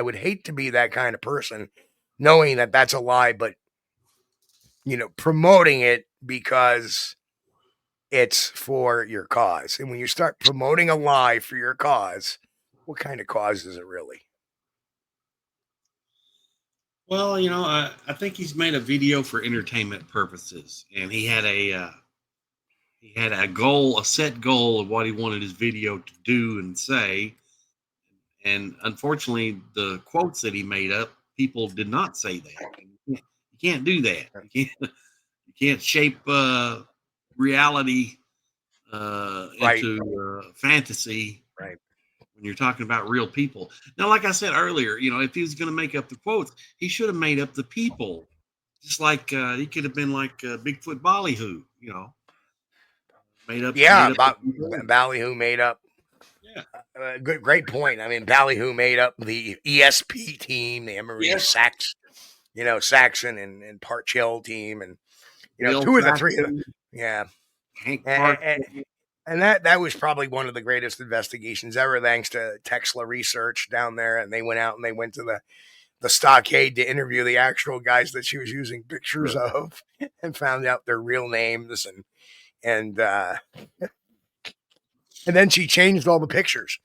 would hate to be that kind of person, knowing that that's a lie, but promoting it because it's for your cause. And when you start promoting a lie for your cause, what kind of cause is it really? Well, I think he's made a video for entertainment purposes, and he had a set goal of what he wanted his video to do and say. And unfortunately, the quotes that he made up, people did not say that. You can't do that. You can't shape reality into fantasy. Right. When you're talking about real people. Now, like I said earlier, if he was going to make up the quotes, he should have made up the people. Just like he could have been like Bigfoot Ballyhoo, made up. Ballyhoo made up. Yeah. Great point. I mean, Ballyhoo made up the ESP team, the Emery Sachs Saxon and Parch Hill team, and Will two of the Jackson, three of them. Yeah. Hank Park. And that was probably one of the greatest investigations ever, thanks to Tesla Research down there. And they went out and they went to the stockade to interview the actual guys that she was using pictures of, and found out their real names. And then she changed all the pictures.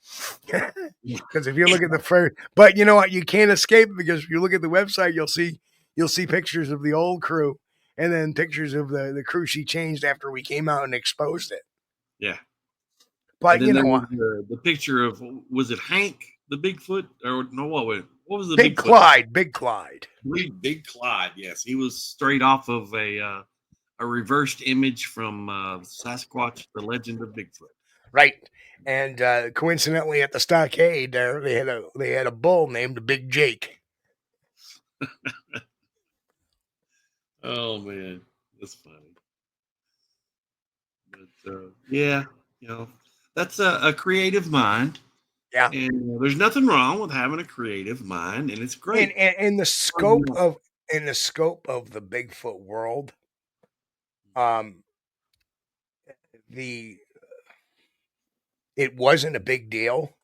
Because if you look at the first, but you know what, you can't escape it, because if you look at the website, you'll see pictures of the old crew, and then pictures of the crew she changed after we came out and exposed it. Yeah. But you know what? The picture of, was it Hank the Bigfoot, or no? What was the Big Bigfoot? Clyde? Big Clyde. Big Clyde. Yes, he was straight off of a reversed image from Sasquatch: The Legend of Bigfoot. Right. And coincidentally, at the stockade there, they had a bull named Big Jake. Oh man, that's funny. But yeah, that's a creative mind. Yeah. And there's nothing wrong with having a creative mind, and it's great. And in the scope of the Bigfoot world, it wasn't a big deal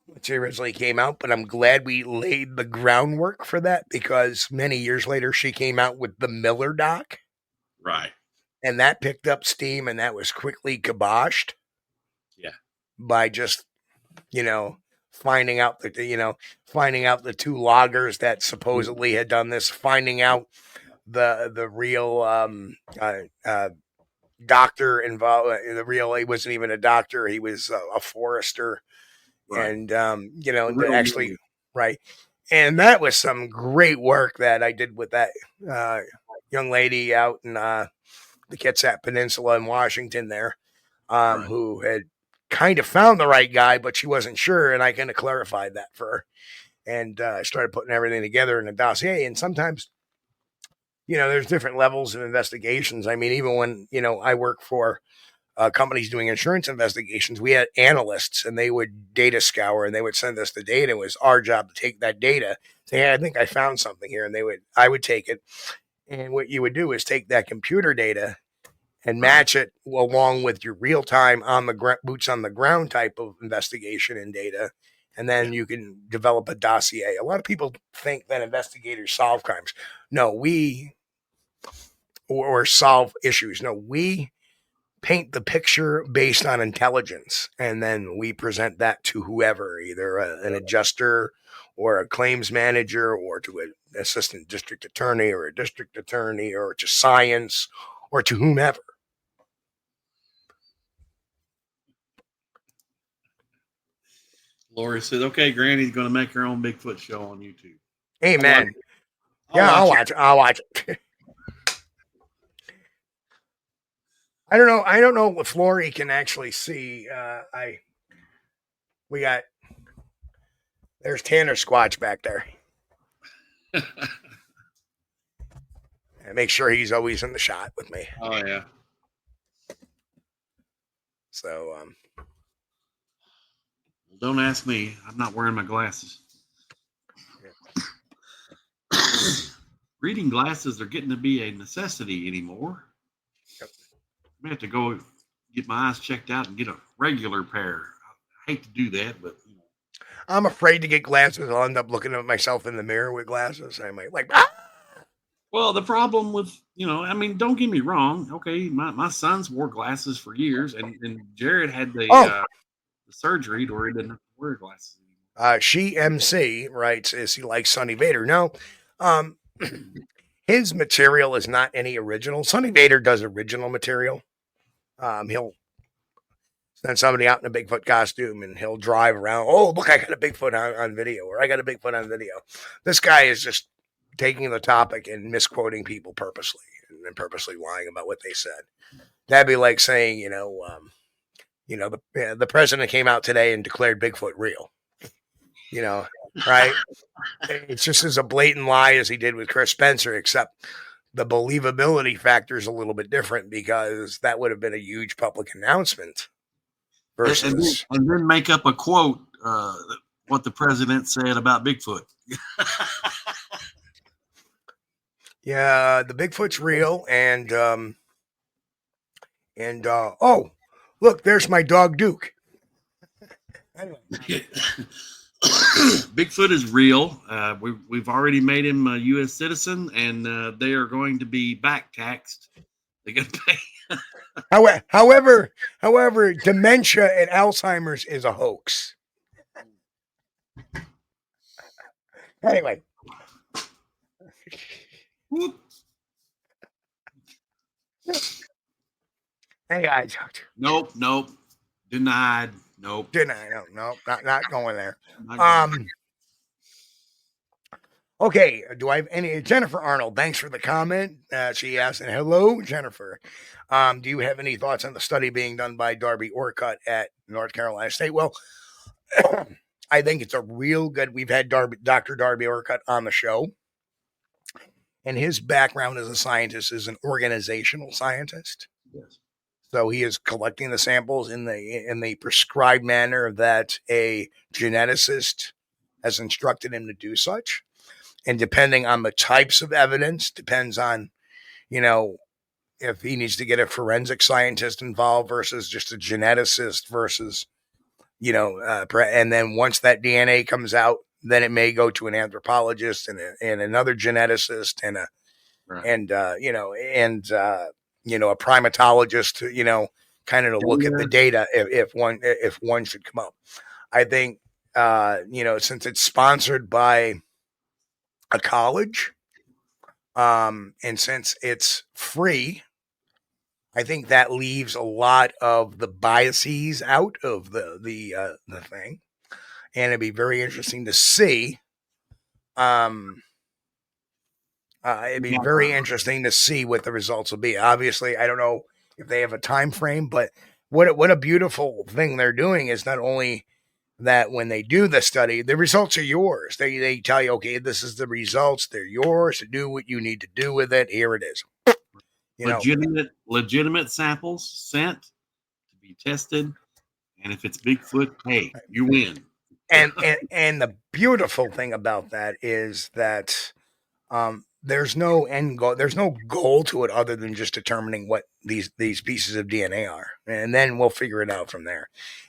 when she originally came out, but I'm glad we laid the groundwork for that, because many years later she came out with the Miller doc. Right. And that picked up steam, and that was quickly kiboshed. Yeah. By just, finding out the two loggers that supposedly had done this, finding out the real doctor involved. He wasn't even a doctor; he was a forester, right. And actually, right. And that was some great work that I did with that young lady out in the Kitsap Peninsula in Washington there, right. Who had kind of found the right guy, but she wasn't sure, and I kind of clarified that for her, and I started putting everything together in a dossier. And sometimes, there's different levels of investigations. I mean, even when, I work for companies doing insurance investigations, we had analysts, and they would data scour, and they would send us the data. It was our job to take that data, say, hey, I think I found something here. And I would take it. And what you would do is take that computer data and match it along with your real-time boots on the ground type of investigation and data. And then you can develop a dossier. A lot of people think that investigators solve crimes. No, or solve issues. No, we paint the picture based on intelligence, and then we present that to whoever, either an adjuster or a claims manager, or to an assistant district attorney or a district attorney, or to science, or to whomever. Lori said, okay, Granny's going to make her own Bigfoot show on YouTube. Amen. I'll watch it. I don't know if Lori can actually see. There's Tanner Squatch back there. And make sure he's always in the shot with me. Oh yeah. So don't ask me. I'm not wearing my glasses. Yeah. Reading glasses are getting to be a necessity anymore. Yep. I have to go get my eyes checked out and get a regular pair. I hate to do that, but I'm afraid to get glasses. I'll end up looking at myself in the mirror with glasses. I might Well, the problem with, don't get me wrong. Okay, my son's wore glasses for years, and Jared had the surgery where he didn't have to wear glasses anymore. She MC writes, is he like Sonny Vader? No, his material is not any original. Sonny Vader does original material. He'll send somebody out in a Bigfoot costume, and he'll drive around. Oh, look, I got a Bigfoot on video, or I got a Bigfoot on video. This guy is just taking the topic and misquoting people purposely, and purposely lying about what they said. That'd be like saying, the president came out today and declared Bigfoot real. Right? It's just as a blatant lie as he did with Chris Spencer, except the believability factor is a little bit different, because that would have been a huge public announcement. Versus, and then make up a quote, what the president said about Bigfoot. Yeah, the Bigfoot's real, and oh, look, there's my dog Duke. Anyway. Bigfoot is real. We've already made him a U.S. citizen, and they are going to be back taxed. They got to pay. However, dementia and Alzheimer's is a hoax. Anyway. Whoop. Hey guys. Nope. Denied. Nope. Denied. No, not going there. Not going. Okay, do I have any? Jennifer Arnold, thanks for the comment. She asked, and hello, Jennifer. Do you have any thoughts on the study being done by Darby Orcutt at North Carolina State? Well, I think it's a real good. We've had Dr. Darby Orcutt on the show, and his background as a scientist is an organizational scientist. Yes. So he is collecting the samples in the prescribed manner that a geneticist has instructed him to do such. And depending on the types of evidence, depends on, if he needs to get a forensic scientist involved versus just a geneticist versus, and then once that DNA comes out, then it may go to an anthropologist and another geneticist and a primatologist, kind of to look at the data if one should come up. I think, since it's sponsored by a college, and since it's free, I think that leaves a lot of the biases out of the thing, and it'd be very interesting to see. It'd be very interesting to see what the results will be. Obviously, I don't know if they have a time frame, but what a beautiful thing they're doing is not only that when they do the study, the results are yours. They tell you, okay, this is the results. They're yours to do what you need to do with it. Here it is. Legitimate samples sent to be tested, and if it's Bigfoot, hey, you win. And the beautiful thing about that is that there's no end goal. There's no goal to it other than just determining what these pieces of DNA are, and then we'll figure it out from there.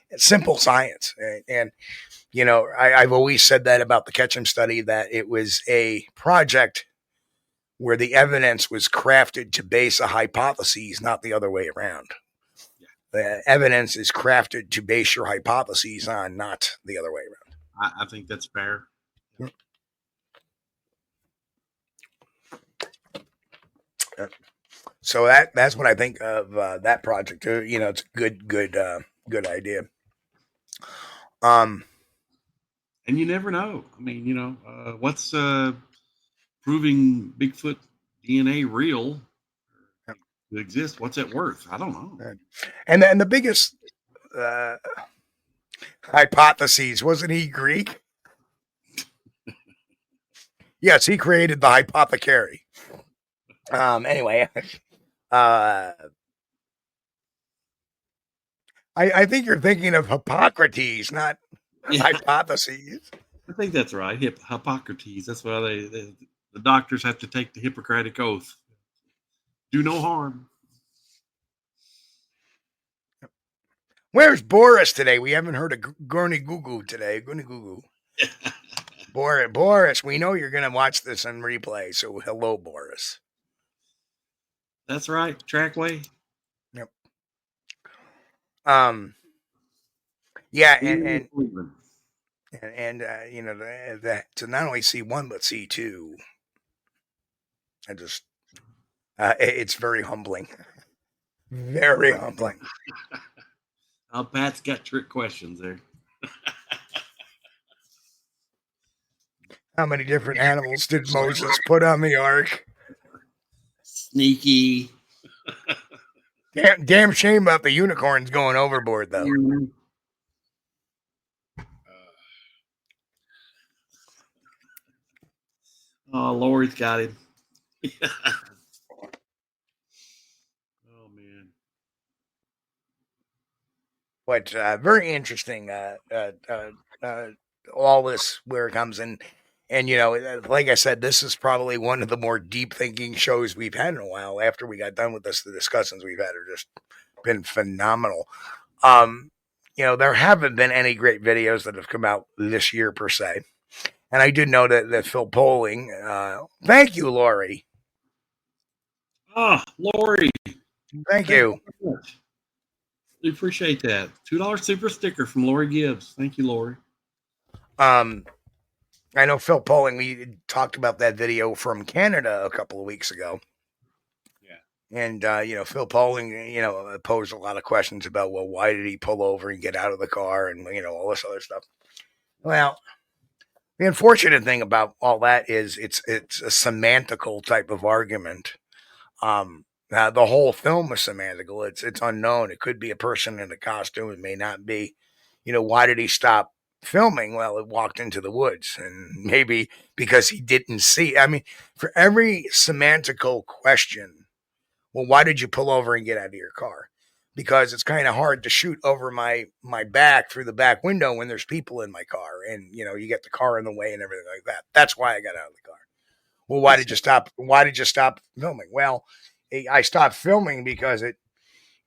It's simple science, and I've always said that about the Ketchum study, that it was a project where the evidence was crafted to base a hypothesis, not the other way around. Yeah. The evidence is crafted to base your hypotheses on, not the other way around. I think that's fair. So that's what I think of that project. It's a good idea. And you never know. I mean, what's proving Bigfoot DNA real to exist? What's it worth? I don't know. And the biggest hypotheses, wasn't he Greek? Yes, he created the hypothecary. Anyway, I think you're thinking of Hippocrates, not hypotheses. I think that's right. Hippocrates. That's why the doctors have to take the Hippocratic oath. Do no harm. Where's Boris today? We haven't heard of Gurney Goo today. Gurney Goo. Boris, we know you're going to watch this on replay. So hello, Boris. That's right. Trackway. Yep. Yeah, and that to not only C1 but C2. I just it's very humbling. Very humbling. Pat's got trick questions there. How many different animals did Moses put on the ark? Sneaky. Damn shame about the unicorns going overboard, though. Oh, Lori's got him. Oh, man. But very interesting, all this, where it comes in. And, like I said, this is probably one of the more deep thinking shows we've had in a while. After we got done with this, the discussions we've had are just been phenomenal. There haven't been any great videos that have come out this year per se. And I did know that Phil Poling, thank you, Lori. Oh, Lori. Thank you. We appreciate that. $2 super sticker from Lori Gibbs. Thank you, Lori. I know Phil Poling, we talked about that video from Canada a couple of weeks ago. Yeah. And, Phil Poling, posed a lot of questions about, well, why did he pull over and get out of the car and, all this other stuff. Well, the unfortunate thing about all that is it's a semantical type of argument. The whole film is semantical. It's unknown. It could be a person in a costume. It may not be. Why did he stop filming? Well, it walked into the woods, and maybe because he didn't see. I mean, for every semantical question, well, why did you pull over and get out of your car? Because it's kind of hard to shoot over my back through the back window when there's people in my car, and you get the car in the way and everything like that. That's why I got out of the car. Well, why did you stop? Why did you stop filming? Well, I stopped filming because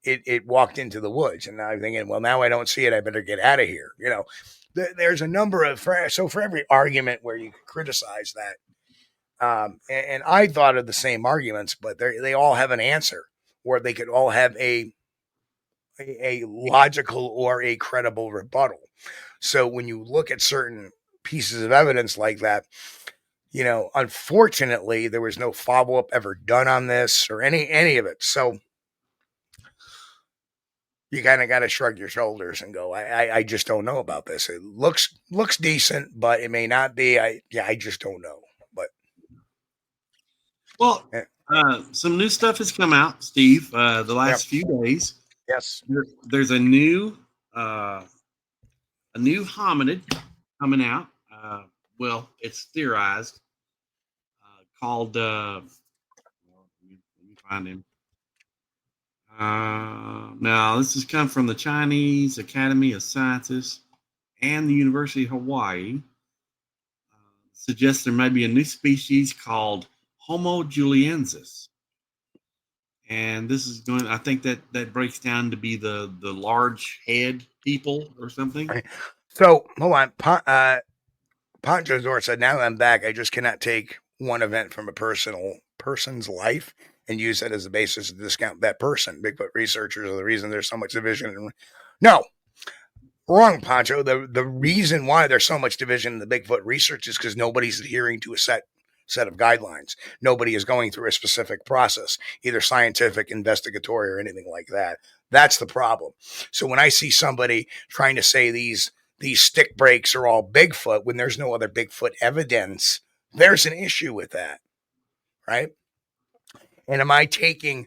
it walked into the woods, and I'm thinking, well, now I don't see it. I better get out of here. There's a number of so for every argument where you criticize that, and I thought of the same arguments, but they all have an answer, or they could all have a logical or a credible rebuttal. So when you look at certain pieces of evidence like that, unfortunately, there was no follow-up ever done on this or any of it. So you kind of got to shrug your shoulders and go, I just don't know about this. It looks decent, but it may not be. I just don't know. But some new stuff has come out, Steve, the last few days. Yes. There's a new hominid coming out. Well, it's theorized, called, let me find him. Now, this has come from the Chinese Academy of Sciences and the University of Hawaii. Suggests there may be a new species called Homo juliensis. And this is going, I think that breaks down to be the large head people or something. Right. So, hold on. Poncho Zor said, now I'm back. I just cannot take one event from a person's life and use that as a basis to discount that person. Bigfoot researchers are the reason there's so much division. No, wrong, Poncho. The reason why there's so much division in the Bigfoot research is because nobody's adhering to a set of guidelines. Nobody is going through a specific process, either scientific, investigatory, or anything like that. That's the problem. So when I see somebody trying to say these stick breaks are all Bigfoot when there's no other Bigfoot evidence, there's an issue with that, right? And am I taking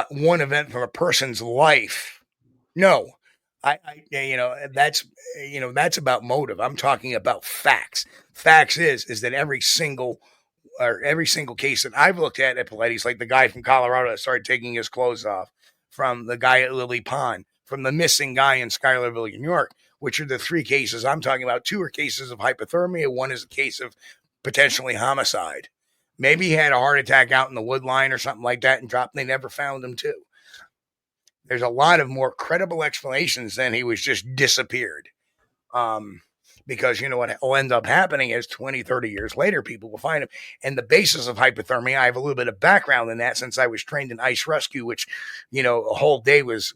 one event from a person's life? No. That's about motive. I'm talking about facts. Facts is that every single case that I've looked at Pilates, like the guy from Colorado that started taking his clothes off, from the guy at Lily Pond, from the missing guy in Schuylerville, New York, which are the three cases I'm talking about. Two are cases of hypothermia. One is a case of potentially homicide. Maybe he had a heart attack out in the wood line or something like that and dropped. They never found him too. There's a lot of more credible explanations than he was just disappeared. Because what will end up happening is 20, 30 years later, people will find him. And the basis of hypothermia, I have a little bit of background in that since I was trained in ice rescue, which, a whole day was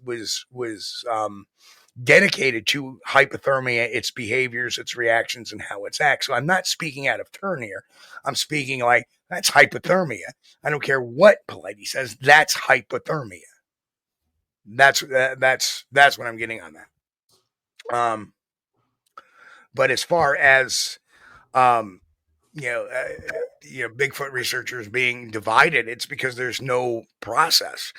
dedicated to hypothermia, its behaviors, its reactions, and how it acts. So I'm not speaking out of turn here. I'm speaking like, that's hypothermia. I don't care what Pilates says. That's hypothermia. That's what I'm getting on that. But as far as Bigfoot researchers being divided, it's because there's no process.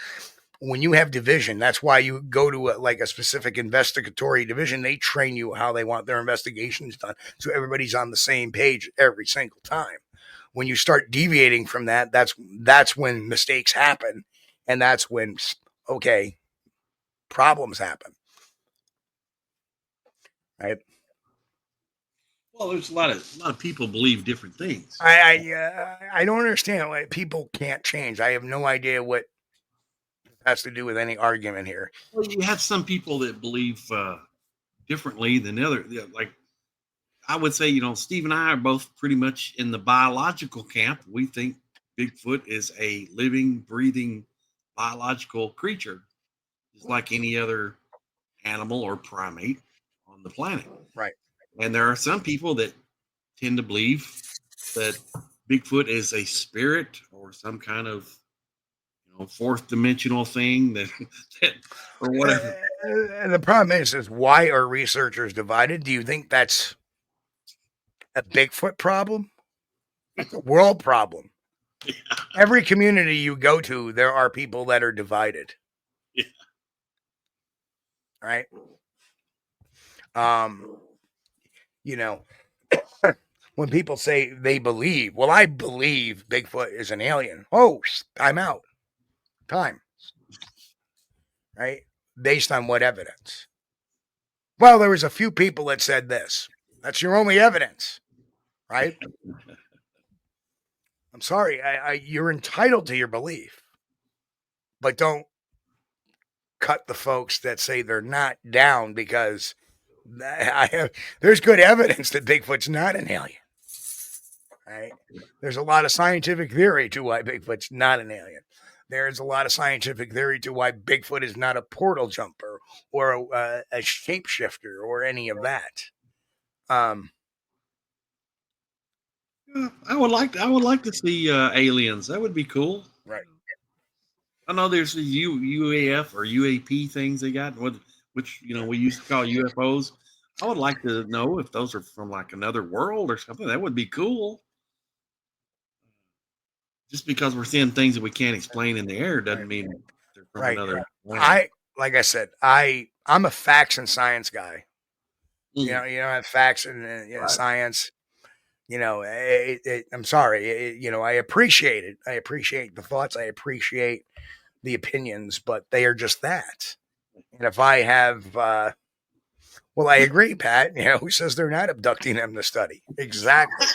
When you have division, that's why you go to a specific investigatory division. They train you how they want their investigations done, so everybody's on the same page every single time. When you start deviating from that, that's when mistakes happen, and that's when problems happen, right? Well, there's a lot of people believe different things. I don't understand why people can't change. I have no idea what has to do with any argument here. Well, you have some people that believe differently than other. Like I would say, Steve and I are both pretty much in the biological camp. We think Bigfoot is a living, breathing, biological creature, just like any other animal or primate on the planet. Right. And there are some people that tend to believe that Bigfoot is a spirit or some kind of fourth dimensional thing that or whatever. And the problem is why are researchers divided? Do you think that's a Bigfoot problem? It's a world problem. Yeah. Every community you go to, there are people that are divided. Yeah. Right. When people say they believe, well, I believe Bigfoot is an alien. Oh, I'm out. Time. Right? Based on what evidence? Well, there was a few people that said this. That's your only evidence. Right? I'm sorry. You're entitled to your belief. But don't cut the folks that say they're not down because there's good evidence that Bigfoot's not an alien. Right? There's a lot of scientific theory to why Bigfoot's not an alien. There's a lot of scientific theory to why Bigfoot is not a portal jumper or a shapeshifter or any of that. I would like to see aliens. That would be cool. Right. I know there's the UAF or UAP things they got, which we used to call UFOs. I would like to know if those are from like another world or something. That would be cool. Just because we're seeing things that we can't explain in the air doesn't mean they're from another world. Like I said, I'm a facts and science guy. Mm. You know, have facts and right. Science. I'm sorry. I appreciate it. I appreciate the thoughts. I appreciate the opinions, but they are just that. And if I have, well, I agree, Pat. Who says they're not abducting them to study? Exactly.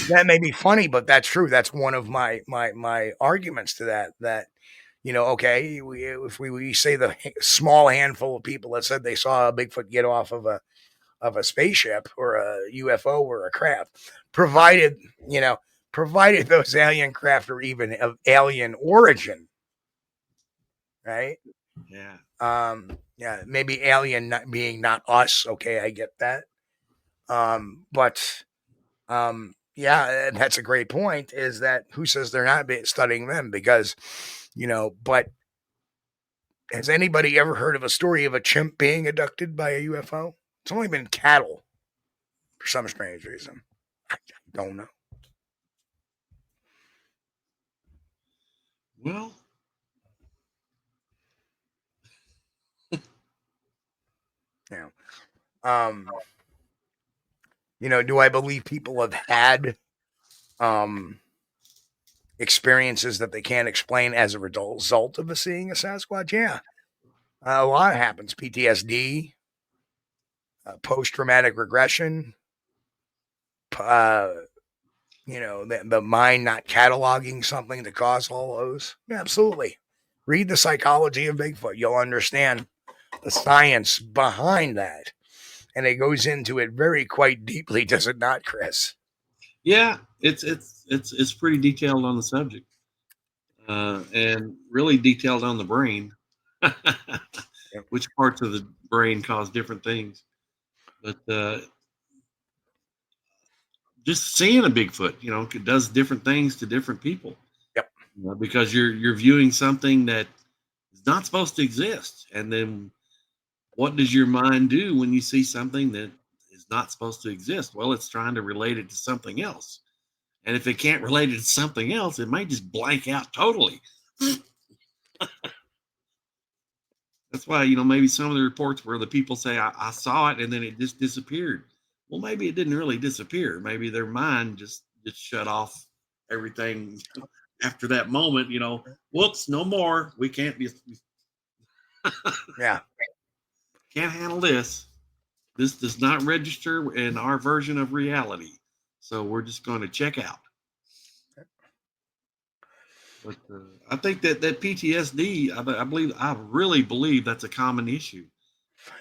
That may be funny, but that's true. That's one of my arguments to that. That okay, if we say the small handful of people that said they saw a Bigfoot get off of a spaceship or a UFO or a craft, provided those alien craft are even of alien origin, right? Yeah. Yeah, maybe alien not being not us. Okay, I get that. But yeah, that's a great point. Is that who says they're not studying them? Because but has anybody ever heard of a story of a chimp being abducted by a UFO? It's only been cattle for some strange reason. I don't know. Well, do I believe people have had experiences that they can't explain as a result of seeing a Sasquatch? Yeah. A lot happens. PTSD, post-traumatic regression, the mind not cataloging something to cause all those. Yeah, absolutely. Read the psychology of Bigfoot. You'll understand the science behind that. And it goes into it quite deeply, does it not, Chris? Yeah, it's pretty detailed on the subject, and really detailed on the brain, which parts of the brain cause different things. But just seeing a Bigfoot, it does different things to different people. Yep. Because you're viewing something that is not supposed to exist, and then what does your mind do when you see something that is not supposed to exist? Well, it's trying to relate it to something else. And if it can't relate it to something else, it might just blank out totally. That's why, maybe some of the reports where the people say, I saw it and then it just disappeared. Well, maybe it didn't really disappear. Maybe their mind just shut off everything after that moment, whoops, no more. We can't be. Yeah. Can't handle this. This does not register in our version of reality. So we're just going to check out. But I think that PTSD, I really believe that's a common issue.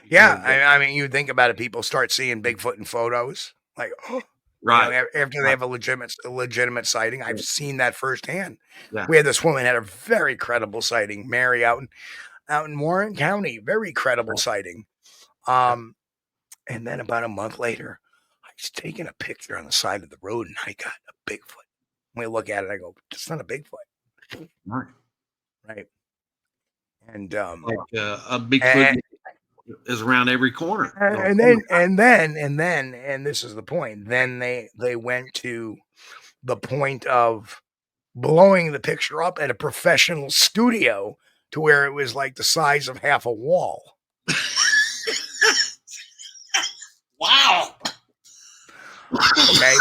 Yeah, I mean, you think about it, people start seeing Bigfoot in photos, like, oh, right. after they have a legitimate sighting. I've seen that firsthand. Yeah. We had this woman had a very credible sighting, Mary, out in Warren County, very credible sighting. And then about a month later, I was taking a picture on the side of the road, and I got a Bigfoot. When I look at it, I go, "It's not a Bigfoot." Right. And like a Bigfoot is around every corner. And this is the point. Then they went to the point of blowing the picture up at a professional studio to where it was like the size of half a wall. Wow. Okay.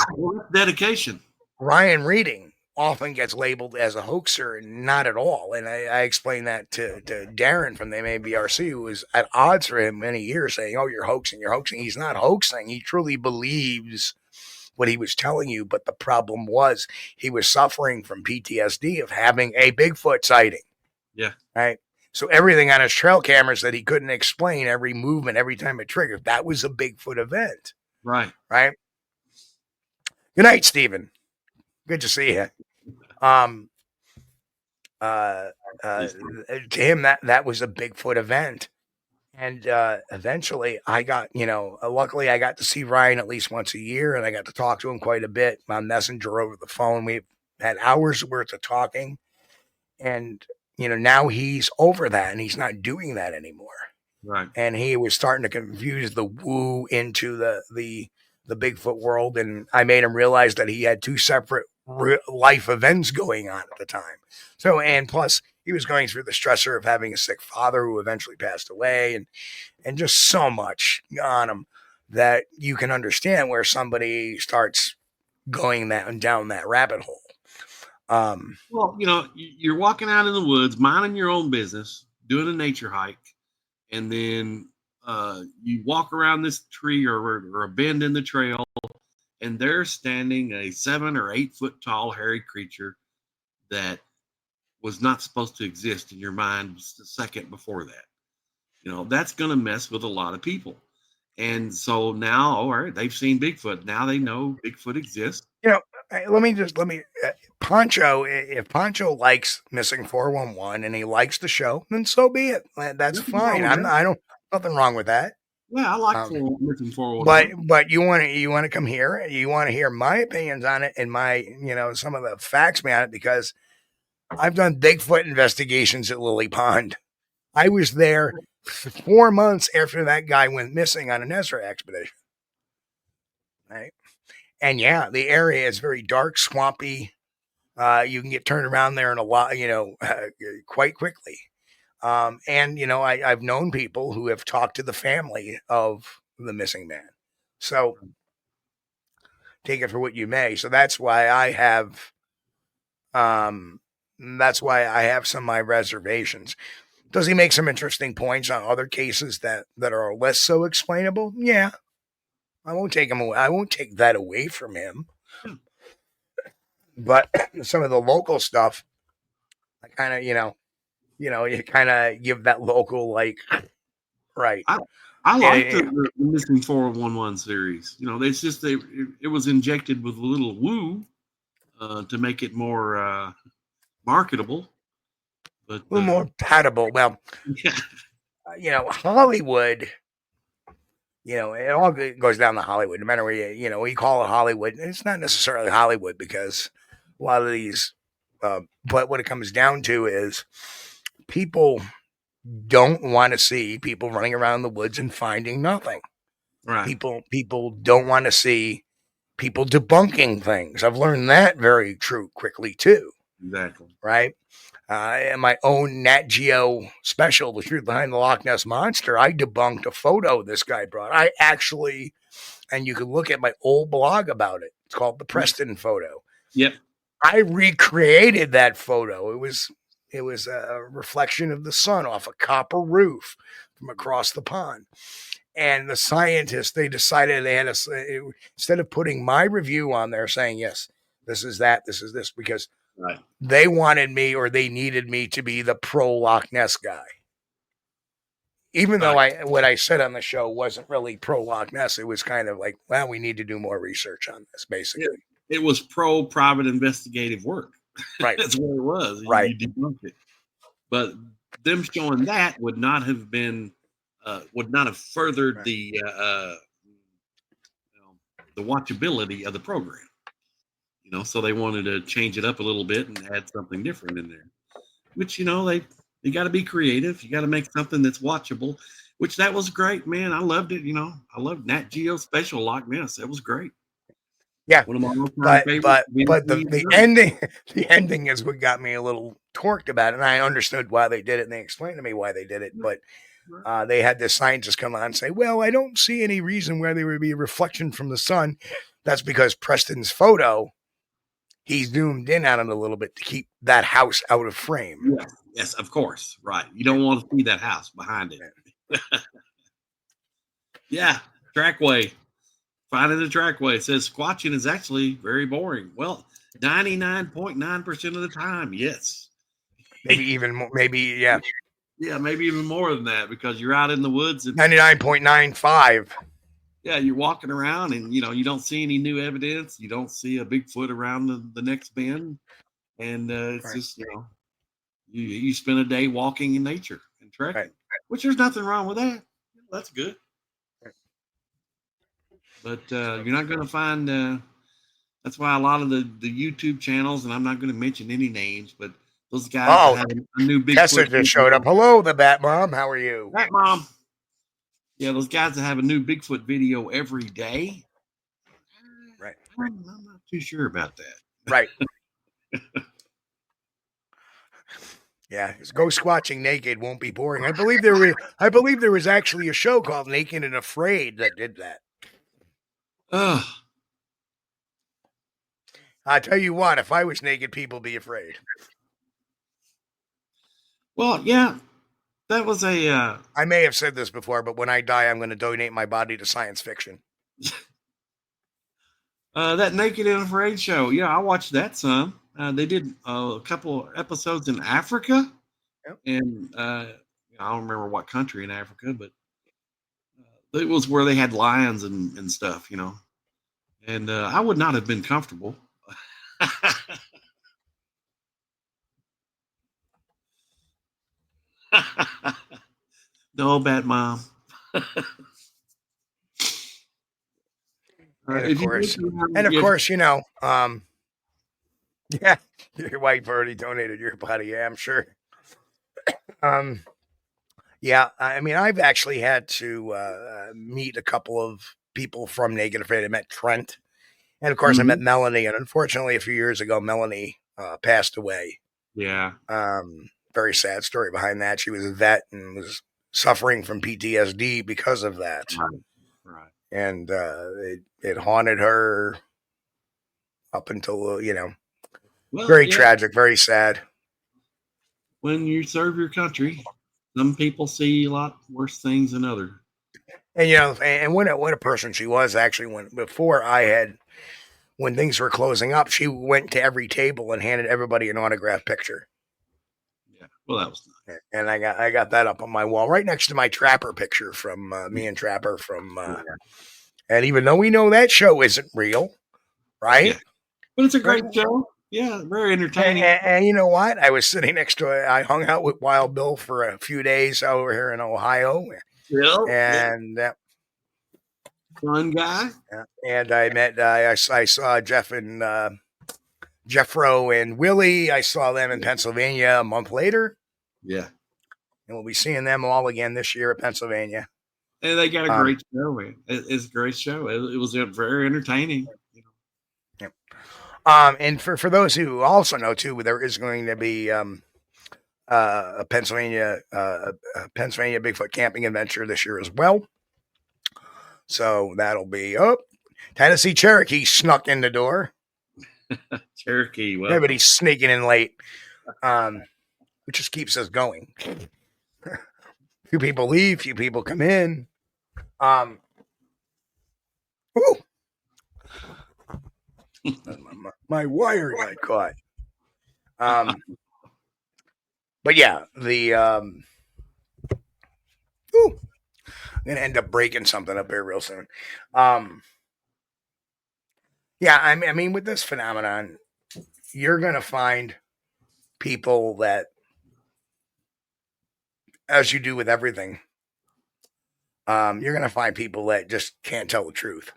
Dedication. Ryan Reading often gets labeled as a hoaxer, and not at all. And I explained that to Darren from the MABRC, who was at odds for him many years, saying, "Oh, you're hoaxing, you're hoaxing." He's not hoaxing. He truly believes what he was telling you. But the problem was he was suffering from PTSD of having a Bigfoot sighting. Yeah. Right. So everything on his trail cameras that he couldn't explain, every movement, every time it triggered, that was a Bigfoot event. Right. Right. Good night, Stephen. Good to see you. To him, that was a Bigfoot event. And eventually I got, luckily I got to see Ryan at least once a year, and I got to talk to him quite a bit on Messenger over the phone. We had hours worth of talking, and, now he's over that and he's not doing that anymore. Right. And he was starting to confuse the woo into the Bigfoot world. And I made him realize that he had two separate life events going on at the time. So, and plus he was going through the stressor of having a sick father who eventually passed away, and just so much on him that you can understand where somebody starts going down that rabbit hole. Well, you're walking out in the woods, minding your own business, doing a nature hike, and then you walk around this tree or a bend in the trail, and there's standing a 7 or 8 foot tall hairy creature that was not supposed to exist in your mind just a second before that. That's going to mess with a lot of people. And so now, all right, they've seen Bigfoot. Now they know Bigfoot exists. Let me Poncho, if Poncho likes Missing 411 and he likes the show, then so be it. That's fine. Nothing wrong with that. Yeah, I like Missing 411. But you want to come here, you want to hear my opinions on it and my, some of the facts behind it, because I've done Bigfoot investigations at Lily Pond. I was there 4 months after that guy went missing on an Ezra expedition. Right. And yeah, the area is very dark, swampy. You can get turned around there in a lot, quite quickly. And I've known people who have talked to the family of the missing man. So take it for what you may. So that's why I have, some of my reservations. Does he make some interesting points on other cases that are less so explainable? Yeah. I won't take him away. I won't take that away from him. But some of the local stuff, I kind of, you kind of give that local, like, right. I like the Missing 411 series. It's just it was injected with a little woo to make it more marketable, but a little more palatable. Well, yeah. Hollywood. It all goes down to Hollywood. No matter where you call it Hollywood, it's not necessarily Hollywood, because a lot of these. But what it comes down to is people don't want to see people running around the woods and finding nothing. Right. People don't want to see people debunking things. I've learned that very true quickly too. Exactly. Right. In my own NatGeo special, The Truth Behind the Loch Ness Monster, I debunked a photo this guy brought. I actually, and you can look at my old blog about it. It's called The Preston Photo. Yep. I recreated that photo. It was a reflection of the sun off a copper roof from across the pond. And the scientists, they decided they had instead of putting my review on there saying, yes, this is that, this is this, because they wanted me, or they needed me to be the pro Loch Ness guy. Even though what I said on the show wasn't really pro Loch Ness, it was kind of like, well, we need to do more research on this, basically. It was pro private investigative work. Right. That's what it was. Right. You debunked it. But them showing that would not have been, would not have furthered the watchability of the program. So they wanted to change it up a little bit and add something different in there. Which, you got to be creative. You got to make something that's watchable. Which that was great, man. I loved it. I loved NatGeo Special Loch Ness. That was great. Yeah, one of my all-time but favorites. the ending is what got me a little torqued about it. And I understood why they did it, and they explained to me why they did it. But they had this scientist come on and say, "Well, I don't see any reason why there would be a reflection from the sun." That's because Preston's photo, he's zoomed in on it a little bit to keep that house out of frame. Yes, of course, right. You don't want to see that house behind it. Yeah, trackway. Finding the trackway. It says squatching is actually very boring. Well, 99.9% of the time, yes. Maybe even more. Maybe, yeah. Yeah, maybe even more than that, because you're out in the woods. 99.95. Yeah, you're walking around and, you don't see any new evidence. You don't see a Bigfoot around the next bend. And it's just, you spend a day walking in nature and trekking, which there's nothing wrong with that. That's good. But you're not going to find, that's why a lot of the YouTube channels, and I'm not going to mention any names, but those guys have a new Bigfoot. Tessa just showed up. Hello, the Bat Mom. How are you? Bat Mom. Yeah, those guys that have a new Bigfoot video every day. Right. I'm not too sure about that. Right. Yeah, go squatching naked won't be boring. I believe there was actually a show called Naked and Afraid that did that. I tell you what, if I was naked, people would be afraid. Well, yeah, that was a. I may have said this before, but when I die, I'm going to donate my body to science fiction. That Naked and Afraid show, yeah, I watched that some. They did a couple episodes in Africa, and I don't remember what country in Africa, but it was where they had lions and stuff, and I would not have been comfortable. No, Bat Mom. And of course, yeah, your wife already donated your body. Yeah, I'm sure. Yeah, I mean, I've actually had to meet a couple of people from Naked and Afraid. I met Trent, and of course, I met Melanie. And unfortunately, a few years ago, Melanie passed away. Yeah. Very sad story behind that. She was a vet and was suffering from PTSD because of that. Right. And it haunted her up until, very tragic, very sad. When you serve your country, some people see a lot worse things than others. And, and what a person she was, actually, when things were closing up, she went to every table and handed everybody an autographed picture. Yeah. Well, that was nice. And I got that up on my wall right next to my Trapper picture from me and Trapper from, and even though we know that show isn't real, right? Yeah. But it's a great show. Yeah, very entertaining. And you know what? I was sitting next to it. I hung out with Wild Bill for a few days over here in Ohio. And fun guy. And I met, I saw Jeff and Jeffro and Willie. I saw them in Pennsylvania a month later. Yeah. And we'll be seeing them all again this year at Pennsylvania. And they got a great show, man. It's a great show. It was very entertaining. And for those who also know too, there is going to be a Pennsylvania Bigfoot camping adventure this year as well. So that'll be Tennessee Cherokee snuck in the door. Cherokee, well, everybody's sneaking in late, which just keeps us going. Few people leave, few people come in. Ooh, my wire got caught. But yeah, ooh, I'm gonna end up breaking something up here real soon. Yeah, I mean, with this phenomenon, you're gonna find people that, as you do with everything, you're gonna find people that just can't tell the truth.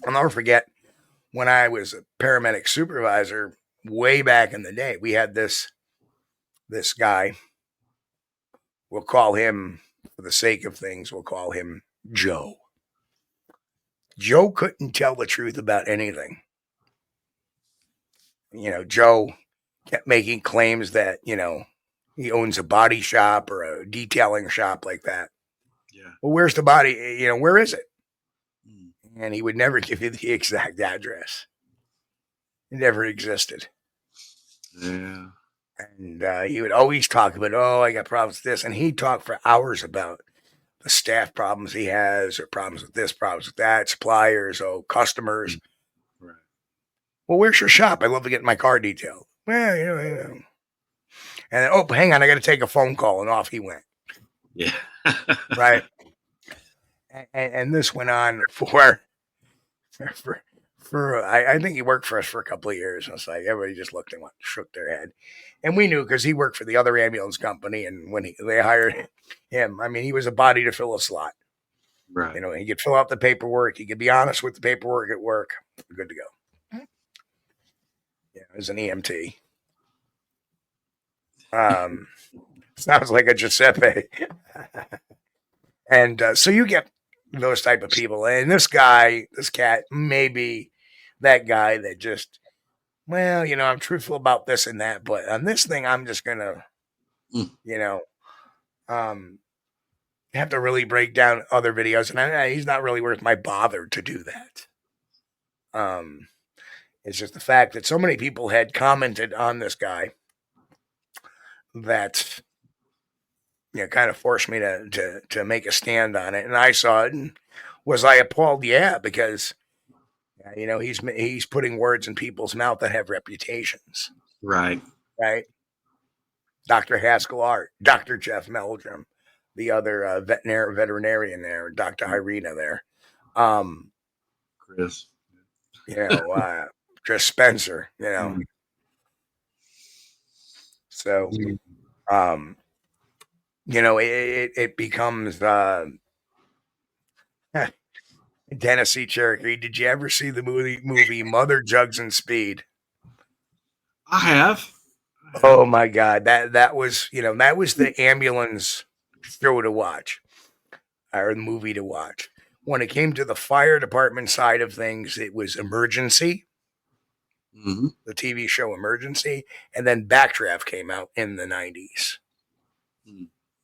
I'll never forget when I was a paramedic supervisor way back in the day. We had this guy. We'll call him, for the sake of things, we'll call him Joe. Joe couldn't tell the truth about anything. Joe kept making claims that, he owns a body shop or a detailing shop like that. Yeah. Well, where's the body? Where is it? And he would never give you the exact address. It never existed. Yeah. And he would always talk about, oh, I got problems with this. And he'd talk for hours about the staff problems he has, or problems with this, problems with that, suppliers, customers. Right. Well, where's your shop? I love to get my car detailed. Well, And then, oh, hang on, I got to take a phone call, and off he went. Yeah. Right. And this went on for I think he worked for us for a couple of years. And it's like everybody just looked and shook their head, and we knew because he worked for the other ambulance company. And when they hired him, I mean, he was a body to fill a slot. Right. He could fill out the paperwork. He could be honest with the paperwork at work. Good to go. Yeah, as an EMT. Sounds like a Giuseppe. And so you get those type of people. And this cat, maybe that guy that just, well, I'm truthful about this and that, but on this thing, I'm just going to, have to really break down other videos. And he's not really worth my bother to do that. It's just the fact that so many people had commented on this guy that, kind of forced me to make a stand on it. And I saw it, and was I appalled? Yeah, because he's putting words in people's mouth that have reputations. Right. Dr. Haskell Art, Dr. Jeff Meldrum, the other veterinarian there, Dr. Irina there, Chris. Chris Spencer. So, it becomes Tennessee Cherokee. Did you ever see the movie Mother Jugs and Speed? I have. Oh my God, that was the ambulance show to watch, or the movie to watch. When it came to the fire department side of things, it was Emergency, the TV show Emergency, and then Backdraft came out in the 90s.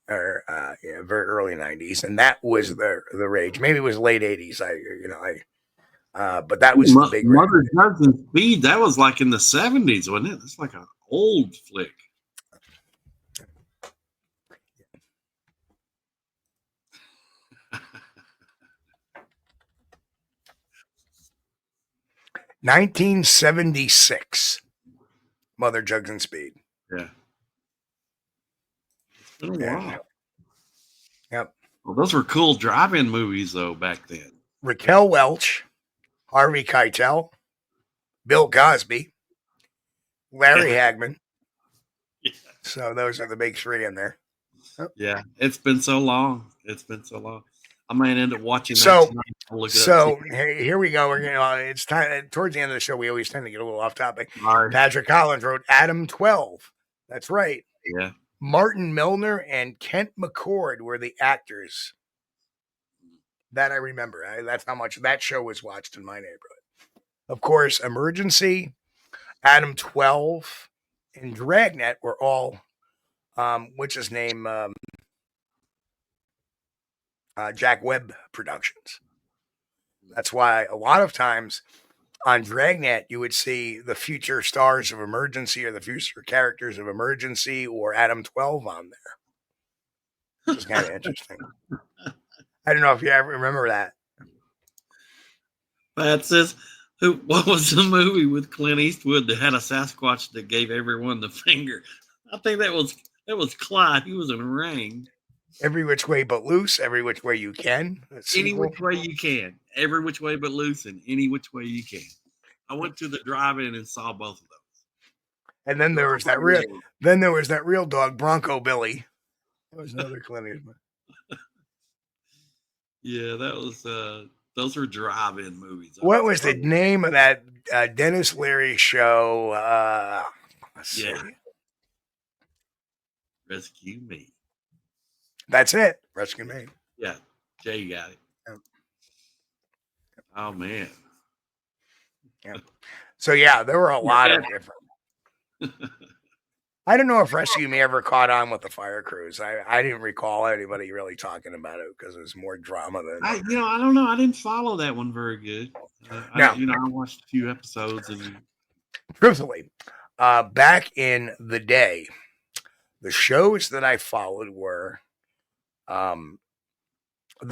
Or very early 90s, and that was the rage. Maybe it was late 80s. But that was the big Mother Jugs and Speed. That was like in the 70s, wasn't it? It's like an old flick. $1976. Mother Jugs and Speed. Yeah. It's been a while. Yep. Well, those were cool drive-in movies, though, back then. Raquel Welch, Harvey Keitel, Bill Cosby, Larry Hagman. Yeah. So those are the big three in there. Oh. Yeah, it's been so long. I might end up watching that tonight. So here we go. It's time. Towards the end of the show, we always tend to get a little off topic. Right. Patrick Collins wrote Adam 12. That's right. Yeah. Martin Milner and Kent McCord were the actors. That I remember. That's how much that show was watched in my neighborhood. Of course, Emergency, Adam 12, and Dragnet were all, what's his name? Jack Webb Productions. That's why a lot of times on Dragnet, you would see the future stars of Emergency or the future characters of Emergency or Adam 12 on there. Which is kind of interesting. I don't know if you ever remember that. Pat says, what was the movie with Clint Eastwood that had a Sasquatch that gave everyone the finger? I think that was Clyde. He was in a ring. Every Which Way But Loose, Every Which Way You Can. Any which way you can. Every which way but loose, and any which way you can. I went to the drive-in and saw both of those. And then there was that real dog, Bronco Billy. That was another Clint Eastwood. Yeah, that was those were drive-in movies. What was the name of that Dennis Leary show? Let's see. Rescue Me. That's it. Rescue Me. Yeah, Jay got it. Yep. Oh man. Yeah. So yeah, there were a lot of different. I don't know if Rescue Me ever caught on with the fire crews. I didn't recall anybody really talking about it because it was more drama than. I don't know. I didn't follow that one very good. No. I watched a few episodes and. Truthfully, back in the day, the shows that I followed were, The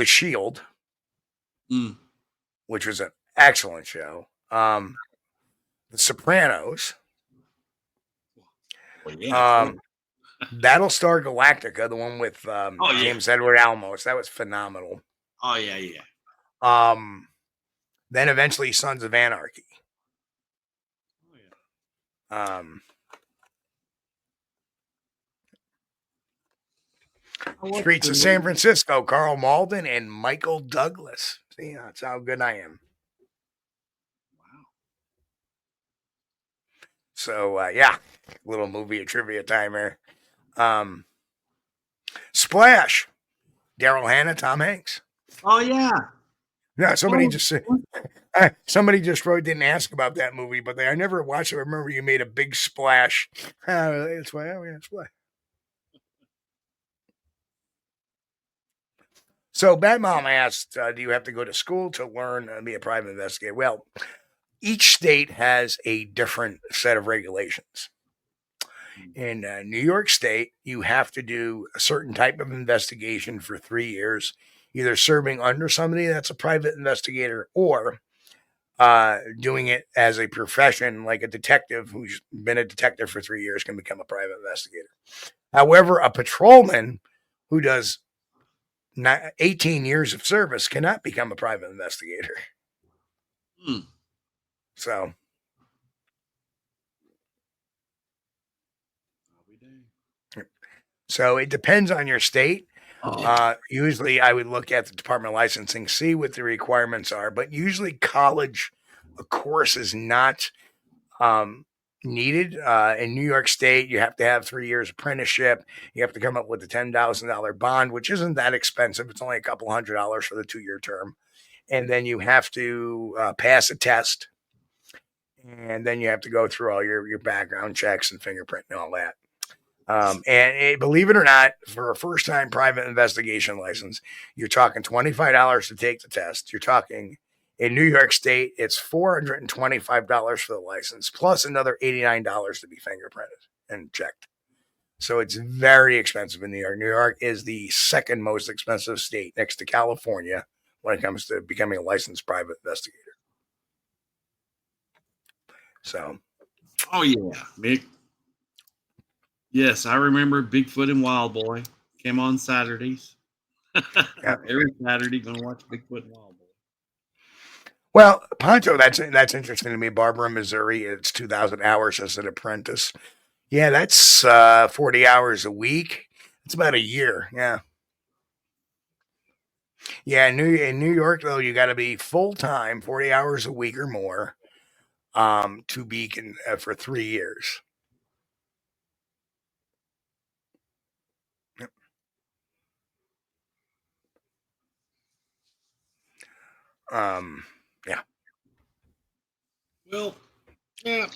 Shield, which was an excellent show. The Sopranos. Well, yeah, Battlestar Galactica, the one with James Edward Olmos, that was phenomenal. Oh yeah. Then eventually Sons of Anarchy. Streets of San Francisco, Carl Malden and Michael Douglas. See, that's how good I am. Wow. So yeah, little movie trivia timer. Splash, Daryl Hannah, Tom Hanks. Oh yeah. Yeah, somebody just wrote, didn't ask about that movie, but I never watched it. I remember you made a big splash. It's why, splash. So Bad Mom asked, do you have to go to school to learn to be a private investigator? Well, each state has a different set of regulations. In New York State, you have to do a certain type of investigation for 3 years, either serving under somebody that's a private investigator or doing it as a profession, like a detective who's been a detective for 3 years can become a private investigator. However, a patrolman who does 18 years of service cannot become a private investigator. So it depends on your state. Usually I would look at the Department of Licensing, see what the requirements are, but usually college, of course, is not needed. In New York State, you have to have 3 years apprenticeship. You have to come up with a $10,000 bond, which isn't that expensive. It's only a couple $100 for the 2-year term. And then you have to pass a test. And then you have to go through all your background checks and fingerprint and all that. Believe it or not, for a first-time private investigation license, you're talking $25 to take the test. You're talking, in New York State, it's $425 for the license, plus another $89 to be fingerprinted and checked. So it's very expensive in New York. New York is the second most expensive state next to California when it comes to becoming a licensed private investigator. So. Oh, yeah, Mick. Yes, I remember Bigfoot and Wild Boy came on Saturdays. Every Saturday, gonna watch Bigfoot and Wild Boy. Well, Poncho, that's interesting to me. Barbara, Missouri, it's 2,000 hours as an apprentice. Yeah, that's 40 hours a week. It's about a year. Yeah. Yeah, in New York, though, you got to be full-time, 40 hours a week or more, to be for 3 years. Yep. Yeah. Well, yeah.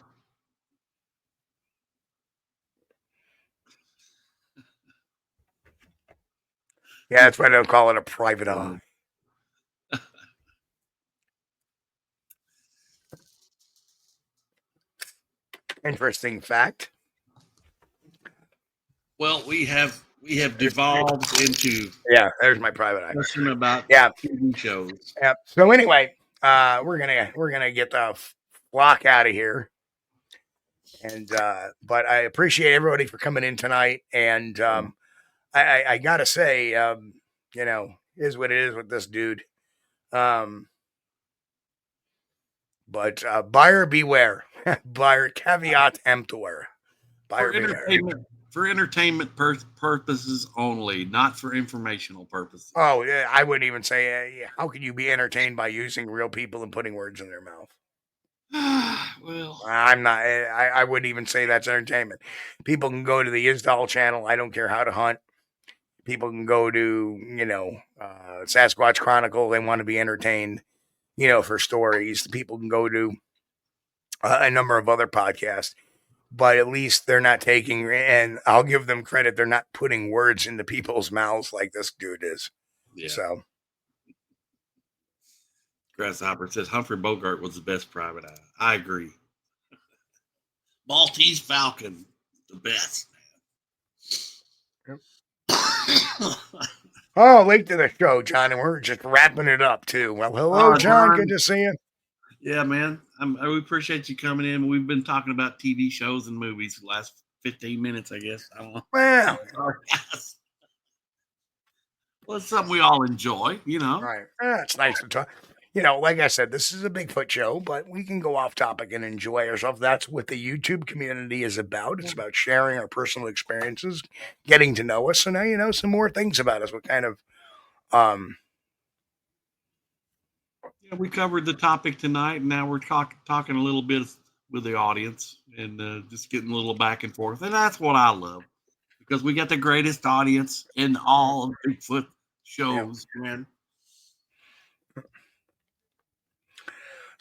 Yeah, that's why I don't call it a private eye. Interesting fact. Well, we have We have devolved into there's my private eye. question about TV shows. Yeah. So anyway, we're gonna get the flock out of here. And but I appreciate everybody for coming in tonight. And I gotta say, you know, is what it is with this dude. But buyer beware. Buyer caveat emptor. Buyer beware. For entertainment purposes only, not for informational purposes. Oh, yeah, I wouldn't even say, how can you be entertained by using real people and putting words in their mouth? Well, I'm not, I wouldn't even say that's entertainment. People can go to the Isdal channel. I don't care how to hunt. People can go to, you know, Sasquatch Chronicle. They want to be entertained, you know, for stories. People can go to a number of other podcasts. But at least they're not taking, and I'll give them credit, they're not putting words into people's mouths like this dude is. Yeah. So. Grasshopper says Humphrey Bogart was the best private eye. I agree. Maltese Falcon, the best. Yep. Oh, late to the show, John, and we're just wrapping it up, too. Well, hello, John. Good to see you. Yeah, man. We appreciate you coming in. We've been talking about TV shows and movies the last 15 minutes, I guess. I don't know. Well, it's something we all enjoy, you know. Right. It's nice to talk. You know, like I said, this is a Bigfoot show, but we can go off topic and enjoy ourselves. That's what the YouTube community is about. It's about sharing our personal experiences, getting to know us. So now you know some more things about us. What kind of we covered the topic tonight, and now we're talking a little bit with the audience and just getting a little back and forth. And that's what I love, because we got the greatest audience in all of Bigfoot shows, man.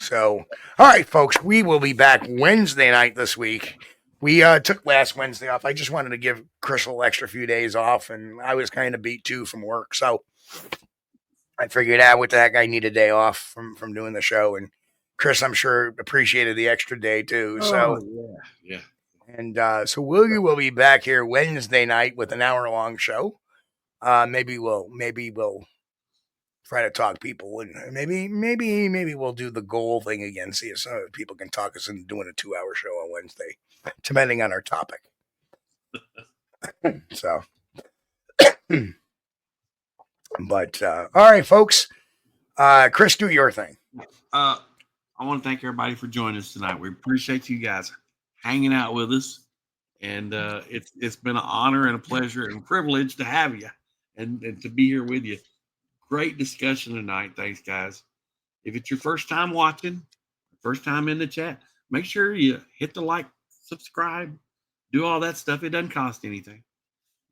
So, all right, folks, we will be back Wednesday night this week. We took last Wednesday off. I just wanted to give Chris a little extra few days off, and I was kind of beat too from work. So I figured out what the heck, I need a day off from doing the show. And Chris, I'm sure, appreciated the extra day too. So yeah. And so we will be back here Wednesday night with an hour-long show. Maybe we'll try to talk people, and maybe we'll do the goal thing again. See if some people can talk us into doing a 2-hour show on Wednesday, depending on our topic. So, but all right, folks. Chris, do your thing. I want to thank everybody for joining us tonight. We appreciate you guys hanging out with us, and it's been an honor and a pleasure and a privilege to have you and to be here with you. Great discussion tonight. Thanks, guys. If it's your first time watching, first time in the chat, make sure you hit the like, subscribe, do all that stuff. It doesn't cost anything.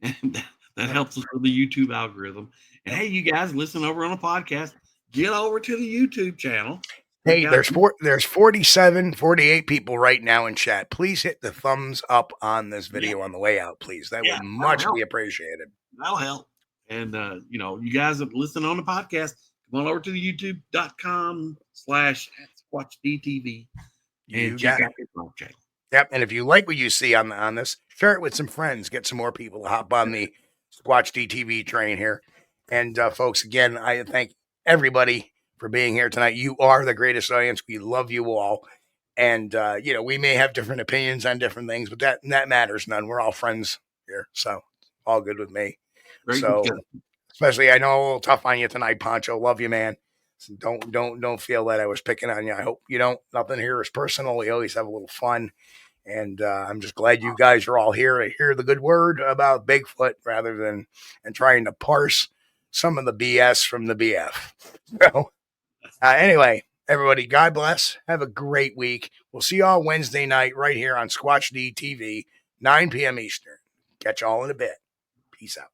And that helps us with the YouTube algorithm. And hey, you guys listen over on a podcast, get over to the YouTube channel. Hey, there's 47, 48 people right now in chat. Please hit the thumbs up on this video on the way out, please. That would much be appreciated. That'll help. And, you guys that listen on the podcast, come on over to the youtube.com/SquatchDTV and check out your vlog channel. Yep. And if you like what you see on this, share it with some friends. Get some more people to hop on the Squatch-D train here. And, folks, again, I thank everybody for being here tonight. You are the greatest audience. We love you all. And, we may have different opinions on different things, but that matters none. We're all friends here. So all good with me. So, especially, I know a little tough on you tonight, Poncho. Love you, man. So don't feel that I was picking on you. I hope you don't. Nothing here is personal. We always have a little fun, and I'm just glad you guys are all here to hear the good word about Bigfoot rather than trying to parse some of the BS from the BF. So, anyway, everybody, God bless. Have a great week. We'll see you all Wednesday night right here on Squatch-D TV, 9 p.m. Eastern. Catch you all in a bit. Peace out.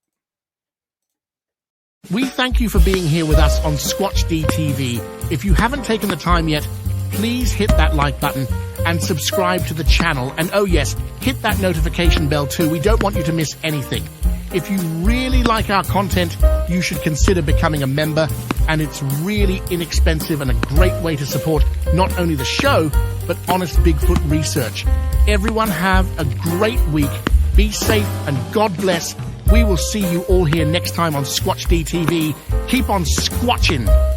We thank you for being here with us on Squatch-D TV. If you haven't taken the time yet, please hit that like button and subscribe to the channel. And oh yes, hit that notification bell too. We don't want you to miss anything. If you really like our content, you should consider becoming a member. And it's really inexpensive and a great way to support not only the show, but honest Bigfoot research. Everyone have a great week. Be safe and God bless. we will see you all here next time on Squatch-D TV. Keep on squatching.